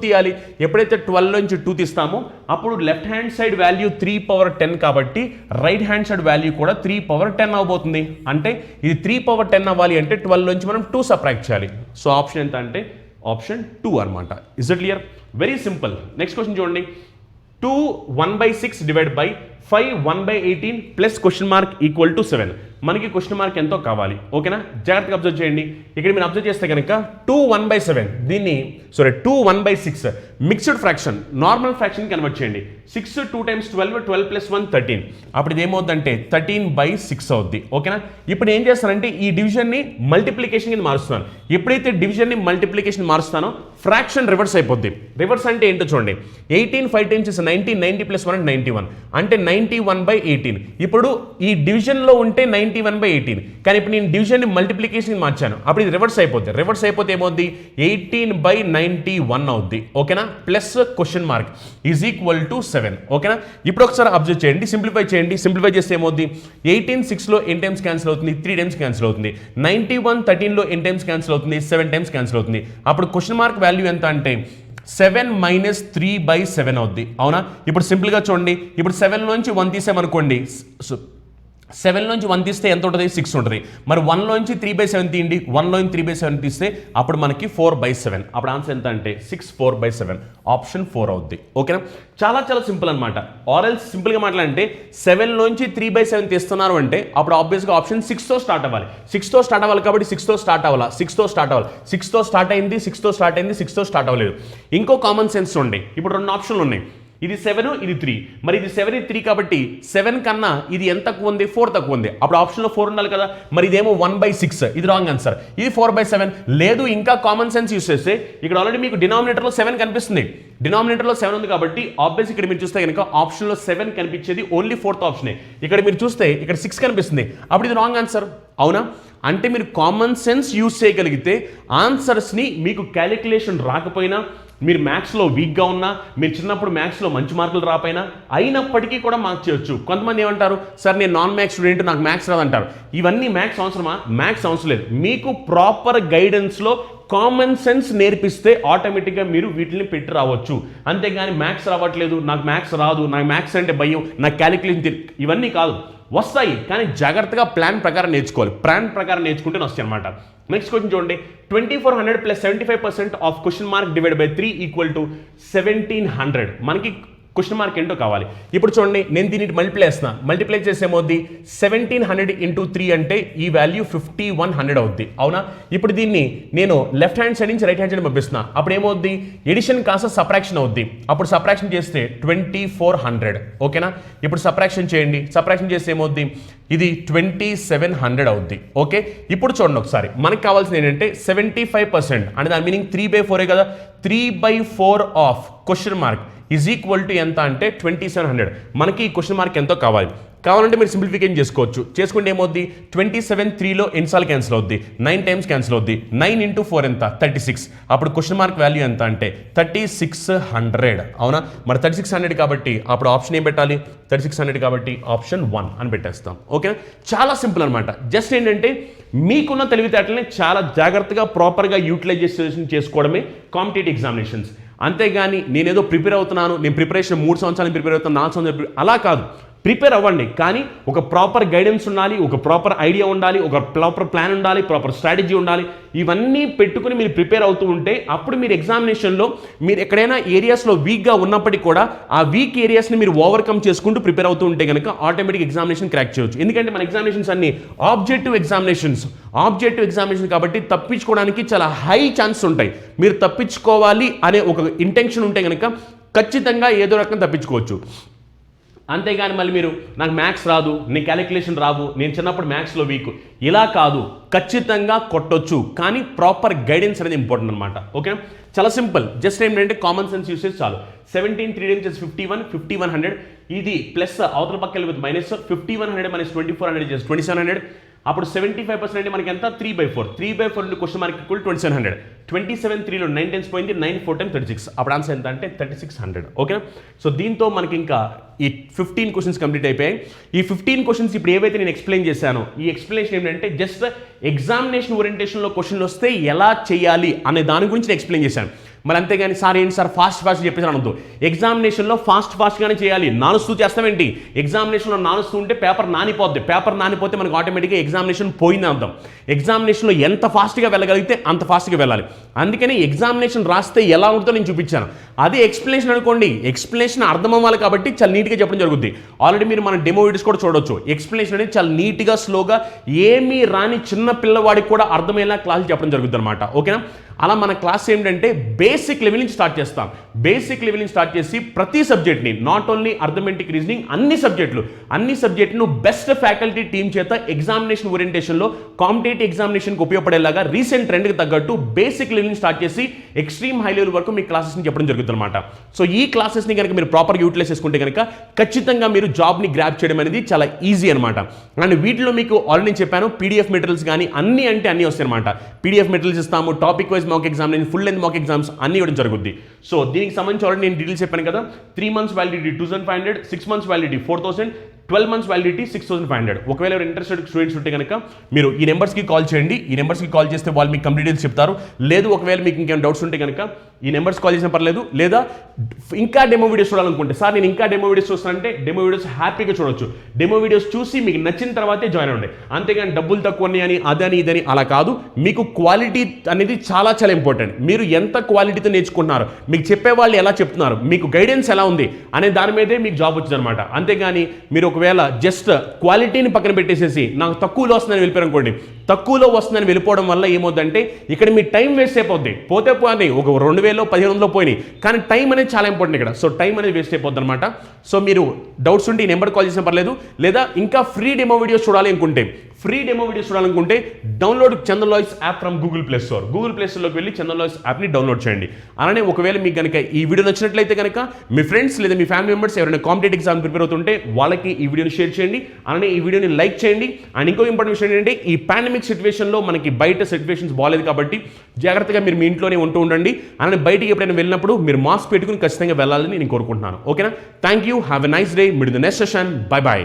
తీయాలి. ఎప్పుడైతే 12 నుంచి 2 తీస్తామో అప్పుడు left hand side value 3 power 10 కాబట్టి రైట్ హ్యాండ్ సైడ్ వాల్యూ కూడా 3 పవర్ 10 అవబోతుంది. అంటే ఇది 3 పవర్ 10 అవ్వాలి అంటే 12 నుంచి మనం 2 సబ్ట్రాక్ట్ చేయాలి. సో ఆప్షన్ ఎంత అంటే ఆప్షన్ 2 అనమాట. Is it clear? Very simple. Next question చూడండి. 2 1/6 divide by 5 1/18 plus question mark equal to 7. మనకి క్వశ్చన్ మార్క్ ఎంతో కావాలి. ఓకేనా, జాగ్రత్తగా అబ్జర్వ్ చేయండి. ఇక్కడ మీరు అబ్జర్వ్ చేస్తే కనుక 2 1/7 దీన్ని 2 1/6 mixed fraction normal fraction convert చేయండి. 6 2 times 12 12 + 1 13. అప్పుడు ఇది ఏమవుతుందంటే 13/6 అవుద్ది. ఓకేనా, ఇప్పుడు ఏం చేస్తానంటే ఈ డివిజన్ని మల్టిప్లికేషన్ కింద మారుస్తున్నాను. ఎప్పుడైతే డివిజన్ని మల్టిప్లికేషన్ మారుస్తానో ఫ్రాక్షన్ రివర్స్ అయిపోద్ది. రివర్స్ అంటే ఏంటో చూడండి. 18 5 times 90, 90 + 1 91 అంటే 91/18. ఇప్పుడు ఈ డివిజన్లో ఉంటే 91/18, కానీ ఇప్పుడు నేను డివిజన్ని మల్టిప్లికేషన్ మార్చాను, అప్పుడు ఇది రివర్స్ అయిపోద్ది. రివర్స్ అయిపోతే ఏమవుద్ది? 18/91 అవుద్ది. ఓకేనా, plus question mark is equal to 7. ఓకేనా, ఇప్పుడు ఒకసారి అబ్జర్వ్ చేయండి, సింప్లిఫై చేయండి. సింప్లిఫై చేస్తే ఏమవుద్ది? 18 6లో ఎన్ టైమ్స్ క్యాన్సిల్ అవుతుంది, 3 టైమ్స్ క్యాన్సిల్ అవుతుంది. 91 13లో ఎన్ టైమ్స్ క్యాన్సిల్ అవుతుంది, 7 టైమ్స్ క్యాన్సిల్ అవుతుంది. అప్పుడు క్వశ్చన్ మార్క్ వాల్యూ ఎంత అంటే 7 - 3/7 అవుద్ది, అవునా? ఇప్పుడు సింపుల్గా చూడండి, ఇప్పుడు 7 నుంచి 1 తీసామనుకోండి, 7 నుంచి 1 తీస్తే ఎంత ఉంటుంది? 6 ఉంటుంది. మరి 1లోంచి 3/7 తీయండి, 1లోంచి 3/7 తీస్తే అప్పుడు మనకి 4/7. అప్పుడు ఆన్సర్ ఎంత అంటే 6 4/7 ఆప్షన్ 4 అవుద్ది. ఓకేనా, చాలా సింపుల్ అనమాట. ఆర్ఎల్స్ సింపుల్గా మాట్లాడంటే 7లోంచి 3/7 తీస్తున్నారు అంటే అప్పుడు ఆబ్వియస్గా ఆప్షన్ 6తో స్టార్ట్ అవ్వాలి. 6తో స్టార్ట్ అవ్వాలి కాబట్టి 6తో స్టార్ట్ అవ్వాలి. 6తో స్టార్ట్ అయింది, 6తో స్టార్ట్ అవ్వలేదు. ఇంకో కామన్ సెన్స్ ఉండే, ఇప్పుడు 2 ఆప్షన్లు ఉన్నాయి. ఇది 7 ఇది 3. మరి ఇది 7 ఇది 3 కాబట్టి 7 కన్నా ఇది ఎంత తక్కువ ఉంది? 4 తక్కువ ఉంది. అప్పుడు ఆప్షన్లో 4 ఉండాలి కదా. మరి ఇదేమో 1/6, ఇది రాంగ్ ఆన్సర్. ఇది 4/7 లేదు. ఇంకా కామన్ సెన్స్ యూస్ చేస్తే ఇక్కడ ఆల్రెడీ మీకు డినామినేటర్లో 7 కనిపిస్తుంది. డినామినేటర్లో 7 ఉంది కాబట్టి ఆబ్వియస్ ఇక్కడ మీరు చూస్తే కనుక ఆప్షన్లో 7 కనిపించేది ఓన్లీ 4th ఆప్షనే. ఇక్కడ మీరు చూస్తే ఇక్కడ 6 కనిపిస్తుంది, అప్పుడు ఇది రాంగ్ ఆన్సర్. అవునా, అంటే మీరు కామన్ సెన్స్ యూస్ చేయగలిగితే ఆన్సర్స్ని మీకు క్యాలిక్యులేషన్ రాకపోయినా, మీరు మ్యాథ్స్లో వీక్గా ఉన్నా, మీరు చిన్నప్పుడు మ్యాథ్స్లో మంచి మార్కులు రాపోయినా అయినప్పటికీ కూడా మార్క్స్ చేయొచ్చు. కొంతమంది ఏమంటారు, సార్ నేను నాన్ మ్యాథ్స్ స్టూడెంట్, నాకు మ్యాథ్స్ రాదంటారు. ఇవన్నీ మ్యాథ్స్ అవసరమా? మ్యాథ్స్ అవసరం లేదు. మీకు ప్రాపర్ గైడెన్స్లో కామన్ సెన్స్ నేర్పిస్తే ఆటోమేటిక్గా మీరు వీటిని పెట్టి రావచ్చు. అంతేగాని మ్యాథ్స్ రావట్లేదు, నాకు మ్యాథ్స్ రాదు, నాకు మ్యాథ్స్ అంటే భయం, నాకు క్యాలిక్యులేషన్ ఇవన్నీ కాదు. వస్తాయి, కానీ జాగ్రత్తగా ప్లాన్ ప్రకారం నేర్చుకోవాలి. ప్లాన్ ప్రకారం నేర్చుకుంటే వస్తాయి అనమాట. నెక్స్ట్ క్వశ్చన్ చూడండి. 2400 + 75% of question mark divide by 3 equal to 1700. మనకి క్వశ్చన్ మార్క్ ఏంటో కావాలి. ఇప్పుడు చూడండి, నేను దీన్ని మల్టిప్లై చేసేమవుద్ది 1700 × 3 అంటే ఈ వాల్యూ 5100 అవుద్ది. అవునా, ఇప్పుడు దీన్ని నేను లెఫ్ట్ హ్యాండ్ సైడ్ నుంచి రైట్ హ్యాండ్ సైడ్ పంపిస్తున్నా, అప్పుడు ఏమవుద్ది? ఎడిషన్ కాస్త సబ్ట్రాక్షన్ అవుద్ది. అప్పుడు సబ్ట్రాక్షన్ చేస్తే 2400. ఓకేనా, ఇప్పుడు సబ్ట్రాక్షన్ చేయండి. సబ్ట్రాక్షన్ చేస్తే ఏమవుద్ది? ఇది 2700 అవుద్ది. ఓకే, ఇప్పుడు చూడండి ఒకసారి, మనకు కావాల్సింది ఏంటంటే 75% అంటే దాని మీనింగ్ 3/4 కదా. 3/4 of question mark is equal to ఎంత అంటే 2700. మనకి ఈ క్వశ్చన్ మార్క్ ఎంతో కావాలి. కావాలంటే మీరు సింప్లిఫికేషన్ చేసుకుంటే ఏమవుద్ది 27 ఎన్నిసార్లు క్యాన్సిల్ అవుద్ది 9 టైమ్స్ క్యాన్సిల్ అవుద్ది 9 × 4 ఎంత 36 అప్పుడు క్వశ్చన్ మార్క్ వాల్యూ ఎంత అంటే 3600 అవునా మరి 3600 కాబట్టి అప్పుడు ఆప్షన్ ఏం పెట్టాలి 3600 కాబట్టి ఆప్షన్ 1 అని పెట్టేస్తాం ఓకే చాలా సింపుల్ అనమాట జస్ట్ ఏంటంటే మీకున్న తెలివితేటల్ని చాలా జాగ్రత్తగా ప్రాపర్గా యూటిలైజేషన్ చేసుకోవడమే కాంపిటేటివ్ ఎగ్జామినేషన్స్ అంతేగాని నేనేదో ప్రిపేర్ అవుతున్నాను నేను ప్రిపరేషన్ 3 సంవత్సరాలు ప్రిపేర్ అవుతాను 4 సంవత్సరాలు అలా కాదు ప్రిపేర్ అవ్వండి కానీ ఒక ప్రాపర్ గైడెన్స్ ఉండాలి ఒక ప్రాపర్ ఐడియా ఉండాలి ఒక ప్రాపర్ ప్లాన్ ఉండాలి ప్రాపర్ స్ట్రాటజీ ఉండాలి ఇవన్నీ పెట్టుకుని మీరు ప్రిపేర్ అవుతూ ఉంటే అప్పుడు మీరు ఎగ్జామినేషన్లో మీరు ఎక్కడైనా ఏరియాస్లో వీక్గా ఉన్నప్పటికీ కూడా ఆ వీక్ ఏరియాస్ని మీరు ఓవర్కమ్ చేసుకుంటూ ప్రిపేర్ అవుతూ ఉంటే కనుక ఆటోమేటిక్ ఎగ్జామినేషన్ క్రాక్ చేయొచ్చు ఎందుకంటే మన ఎగ్జామినేషన్స్ అన్ని ఆబ్జెక్టివ్ ఎగ్జామినేషన్ కాబట్టి తప్పించుకోవడానికి చాలా హై ఛాన్సెస్ ఉంటాయి మీరు తప్పించుకోవాలి అనే ఒక ఇంటెన్షన్ ఉంటే కనుక ఖచ్చితంగా ఏదో రకం తప్పించుకోవచ్చు అంతేగాని మళ్ళీ మీరు నాకు మ్యాథ్స్ రాదు నేను క్యాలిక్యులేషన్ రావు నేను చిన్నప్పుడు మ్యాథ్స్లో వీక్ ఇలా కాదు ఖచ్చితంగా కొట్టొచ్చు కానీ ప్రాపర్ గైడెన్స్ అనేది ఇంపార్టెంట్ అనమాట ఓకే చాలా సింపుల్ జస్ట్ ఏంటంటే కామన్ సెన్స్ యూసేజ్ చాలు 17 3 × 51 ఇది ప్లస్ అవతల పక్కన విత్ మైనస్ 5100 మైనస్ 2400 చేసి 2700 అప్పుడు 75% అంటే మనకి ఎంత 3/4 into question mark equal 2700 27 3లో 9 times పోయింది 9 4 టైమ్స్ 36 అప్పుడు ఆన్సర్ ఎంత అంటే 3600 ఓకే సో దీంతో మనకి ఇంకా ఈ 15 క్వశ్చన్స్ కంప్లీట్ అయిపోయాయి ఈ 15 క్వశ్చన్స్ ఇప్పుడు ఏవైతే నేను ఎక్స్ప్లెయిన్ చేశానో ఈ ఎక్స్ప్లెనేషన్ ఏంటంటే జస్ట్ ఎగ్జామినేషన్ ఓరియంటేషన్లో క్వశ్చన్లు వస్తే ఎలా చేయాలి అనే దాని గురించి నేను ఎక్స్ప్లెయిన్ చేశాను మరి అంతేగాని సార్ ఏంటి సార్ ఫాస్ట్ చెప్పేసి అనొద్దు ఎగ్జామినేషన్లో ఫాస్ట్గానే చేయాలి నానుస్తూ చేస్తామేంటి ఎగ్జామినేషన్లో నానుస్తూ ఉంటే పేపర్ నానిపోతే మనకు ఆటోమేటిక్గా ఎగ్జామినేషన్ పోయింది అర్థం ఎగ్జామినేషన్లో ఎంత ఫాస్ట్గా వెళ్ళగలిగితే అంత ఫాస్ట్గా వెళ్ళాలి అందుకని ఎగ్జామినేషన్ రాస్తే ఎలా ఉంటుందో నేను చూపించాను అదే ఎక్స్ప్లెనేషన్ అనుకోండి ఎక్స్ప్లెనేషన్ అర్థం అవ్వాలి కాబట్టి చాలా నీట్గా చెప్పడం జరుగుతుంది ఆల్రెడీ మీరు మన డెమో వీడియోస్ కూడా చూడవచ్చు ఎక్స్ప్లెనేషన్ అనేది చాలా నీట్గా స్లోగా ఏమీ రాని చిన్న పిల్లవాడికి కూడా అర్థమయ్యేలా క్లాసులు చెప్పడం జరుగుతుంది అనమాట ఓకేనా అలా మన క్లాస్ ఏంటంటే బేసిక్ లెవెల్ నుంచి స్టార్ట్ చేస్తాం బేసిక్ లెవెల్ నుంచి స్టార్ట్ చేసి ప్రతి సబ్జెక్ట్ని నాట్ ఓన్లీ అర్థమెటిక్ రీజనింగ్ అన్ని సబ్జెక్టును బెస్ట్ ఫ్యాకల్టీ టీమ్ చేత ఎగ్జామినేషన్ ఓరియంటేషన్లో కాంపిటేటివ్ ఎగ్జామినేషన్కి ఉపయోగపడేలాగా రీసెంట్ ట్రెండ్కి తగ్గట్టు బేసిక్ లెవెల్ నుంచి స్టార్ట్ చేసి ఎక్స్ట్రీమ్ హై లెవెల్ వరకు మీ క్లాసెస్ని చెప్పడం జరుగుతుంది అనమాట సో ఈ క్లాసెస్ని కనుక మీరు ప్రాపర్గా యూటిలైజ్ చేసుకుంటే కనుక ఖచ్చితంగా మీరు జాబ్ని గ్రాప్ చేయడం అనేది చాలా ఈజీ అనమాట అండ్ వీటిలో మీకు ఆల్రెడీ చెప్పాను పీడిఎఫ్ మెటీరియల్స్ కానీ అన్ని వస్తాయి అనమాట పీడిఎఫ్ మెటీరియల్స్ ఇస్తాము టాపిక్ వైజ్ మాక్ exam full length mock exams అన్ని ఇవ్వడం జరుగుద్ది సో దీనికి సంబంధించి ఆల్రెడీ నేను డీటెయిల్స్ చెప్పాను కదా 3 months validity 2500 6 months validity 4000 12 months validity 6500 ఒకవేళ ఎవరు ఇంట్రెస్టెడ్ స్టూడెంట్స్ ఉంటే కనుక మీరు ఈ నెంబర్స్కి కాల్ చేయండి ఈ నెంబర్స్కి కాల్ చేస్తే వాళ్ళు మీకు కంప్లీట్ డీటెయిల్స్ చెప్తారు లేదు ఒకవేళ మీకు ఇంకేమైనా డౌట్స్ ఉంటే కనుక ఈ నెంబర్స్ కాల్ చేసిన పర్లేదు లేదా ఇంకా డెమో వీడియోస్ చూడాలనుకుంటే సార్ నేను ఇంకా డెమో వీడియోస్ చూస్తానంటే డెమో వీడియోస్ హ్యాపీగా చూడొచ్చు డెమో వీడియోస్ చూసి మీకు నచ్చిన తర్వాతే జాయిన్ అవ్వండి అంతేగాని డబ్బులు తక్కువ అని అదని ఇదని అలా కాదు మీకు క్వాలిటీ అనేది చాలా ఇంపార్టెంట్ మీరు ఎంత క్వాలిటీతో నేర్చుకుంటున్నారు మీకు చెప్పే వాళ్ళు ఎలా చెప్తున్నారు మీకు గైడెన్స్ ఎలా ఉంది అనే దాని మీదే మీకు జాబ్ వచ్చింది అనమాట అంతేగాని మీరు ఒకవేళ జస్ట్ క్వాలిటీని పక్కన పెట్టేసేసి నాకు తక్కువలో వస్తుందని వెళ్ళిపోయారు అనుకోండి తక్కువలో వస్తుందని వెళ్ళిపోవడం వల్ల ఏమవుతుందంటే ఇక్కడ మీ టైం వేస్ట్ అయిపోద్ది పోతే ఒక 2000-1500 పోయినాయి కానీ టైం అనేది చాలా ఇంపార్టెంట్ ఇక్కడ సో టైం అనేది వేస్ట్ అయిపోద్ది అనమాట సో మీరు డౌట్స్ ఉంటే ఈ నెంబర్ కాల్ చేసిన పర్లేదు లేదా ఇంకా ఫ్రీ డెమో వీడియోస్ చూడాలనుకుంటే డౌన్లోడ్ చందన్ లాయిస్ యాప్ ఫ్రమ్ గూగుల్ ప్లే స్టోర్లోకి వెళ్ళి చందన్ లాయిస్ యాప్ని డౌన్లోడ్ చేయండి అలానే ఒకవేళ మీకు కనుక ఈ వీడియో నచ్చినట్లయితే కనుక మీ ఫ్రెండ్స్ లేదా మీ ఫ్యామిలీ మెంబర్స్ ఎవరైనా కాంపిటేటివ్ ఎగ్జామ్ ప్రిపేర్ అవుతుంటే వాళ్ళకి ఈ వీడియోని షేర్ చేయండి అలానే ఈ వీడియోని లైక్ చేయండి అండ్ ఇంకో ఇంపార్టెంట్ విషయం ఏంటంటే ఈ పాండమిక్ సిచ్యువేషన్లో మనకి బయట సిచ్యువేషన్స్ బాగాలేదు కాబట్టి జాగ్రత్తగా మీరు మీ ఇంట్లోనే ఉండండి అలానే బయటికి ఎప్పుడైనా వెళ్ళినప్పుడు మీరు మాస్క్ పెట్టుకుని ఖచ్చితంగా వెళ్ళాలని నేను కోరుకుంటున్నాను ఓకేనా thank you have a nice day meet the next session by